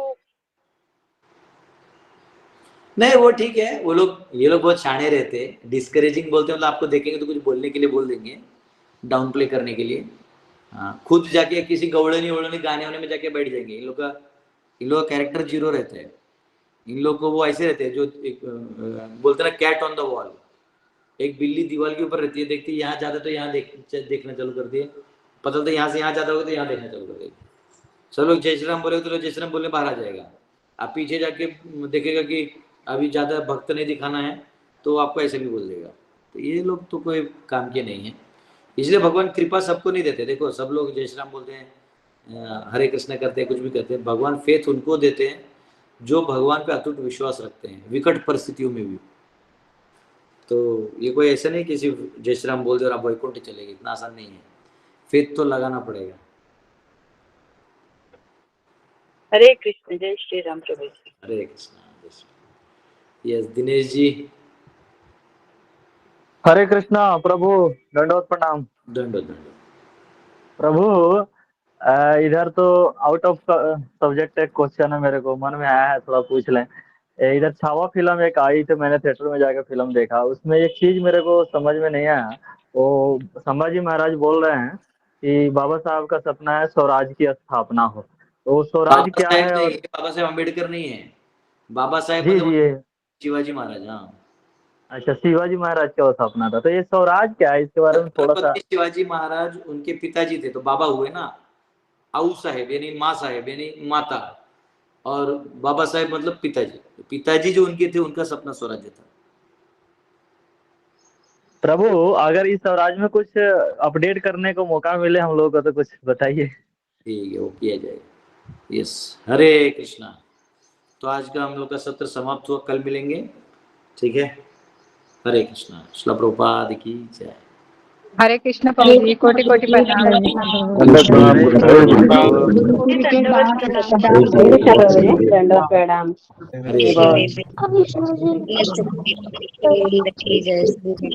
नहीं वो ठीक है, वो लोग, ये लोग बहुत शाणे रहते हैं. डिस्करेजिंग बोलते हैं मतलब आपको देखेंगे तो कुछ बोलने के लिए बोल देंगे, डाउन प्ले करने के लिए. हाँ, खुद जाके किसी गवड़नी गाने वाने में जाके बैठ जाएंगे. इन लोग का कैरेक्टर जीरो रहता है. इन लोग को वो ऐसे रहते हैं जो एक बोलते ना कैट ऑन द वॉल. एक बिल्ली दीवार के ऊपर रहती है, देखती है यहाँ जाता तो यहाँ देखना चालू करती है, पता चलता यहाँ से यहाँ जाता होगा तो यहाँ देखना चालू कर देगी. सब लोग जय श्री राम बोले तो जय श्री राम बोलने बाहर आ जाएगा. आप पीछे जाके देखेगा कि अभी ज्यादा भक्त नहीं दिखाना है तो आपको ऐसे भी बोल देगा. तो ये लोग तो कोई काम के नहीं है. इसलिए भगवान कृपा सबको नहीं देते. देखो सब लोग जय श्री राम बोलते हैं, हरे कृष्ण करते हैं, कुछ भी करते हैं. भगवान फेथ उनको देते हैं जो भगवान पे अटूट विश्वास रखते हैं, विकट परिस्थितियों में भी. तो ये कोई ऐसा नहीं कि सिर्फ जय श्री राम बोल दे और आप वैकुंठ चलेंगे, इतना आसान नहीं है, फेथ तो लगाना पड़ेगा। हरे कृष्ण, जय श्री राम प्रभु जी। हरे कृष्णा, जय श्री। यस, दिनेश जी। हरे कृष्णा प्रभु, दंडवत प्रणाम। दंडो प्रभु इधर तो आउट ऑफ सब्जेक्ट एक क्वेश्चन है, मेरे को मन में आया है, थोड़ा पूछ लें। इधर छावा फिल्म एक आई थी, मैंने थिएटर में जाकर फिल्म देखा, उसमें एक चीज मेरे को समझ में नहीं आया। वो संभाजी महाराज बोल रहे हैं कि बाबा साहब का सपना है स्वराज की स्थापना हो, तो स्वराज क्या है? और बाबा साहेब अम्बेडकर नहीं है, बाबा साहेब जी मतलब जी, शिवाजी महाराज। हाँ, अच्छा, शिवाजी महाराज का सपना था, तो ये स्वराज क्या है, इसके बारे में थोड़ा सा। छत्रपति शिवाजी महाराज उनके पिताजी थे, तो बाबा हुए ना, आऊ साहेब यानी माँ साहेब यानी माता, और बाबा साहेब मतलब पिताजी। पिताजी जो उनके थे, उनका सपना स्वराज्य था। प्रभु अगर इस स्वराज में कुछ अपडेट करने को मौका मिले हम लोग को, तो कुछ बताइए। ठीक है, वो किया जाएगा। यस, हरे कृष्णा। तो आज का हम लोग का सत्र समाप्त हुआ, कल मिलेंगे, ठीक है। हरे कृष्णा। श्रील प्रभुपाद की जय। हरे कृष्ण प्रभु जी, कोटि कोटि प्रणाम। दंडवत प्रणाम। हरे जय श्री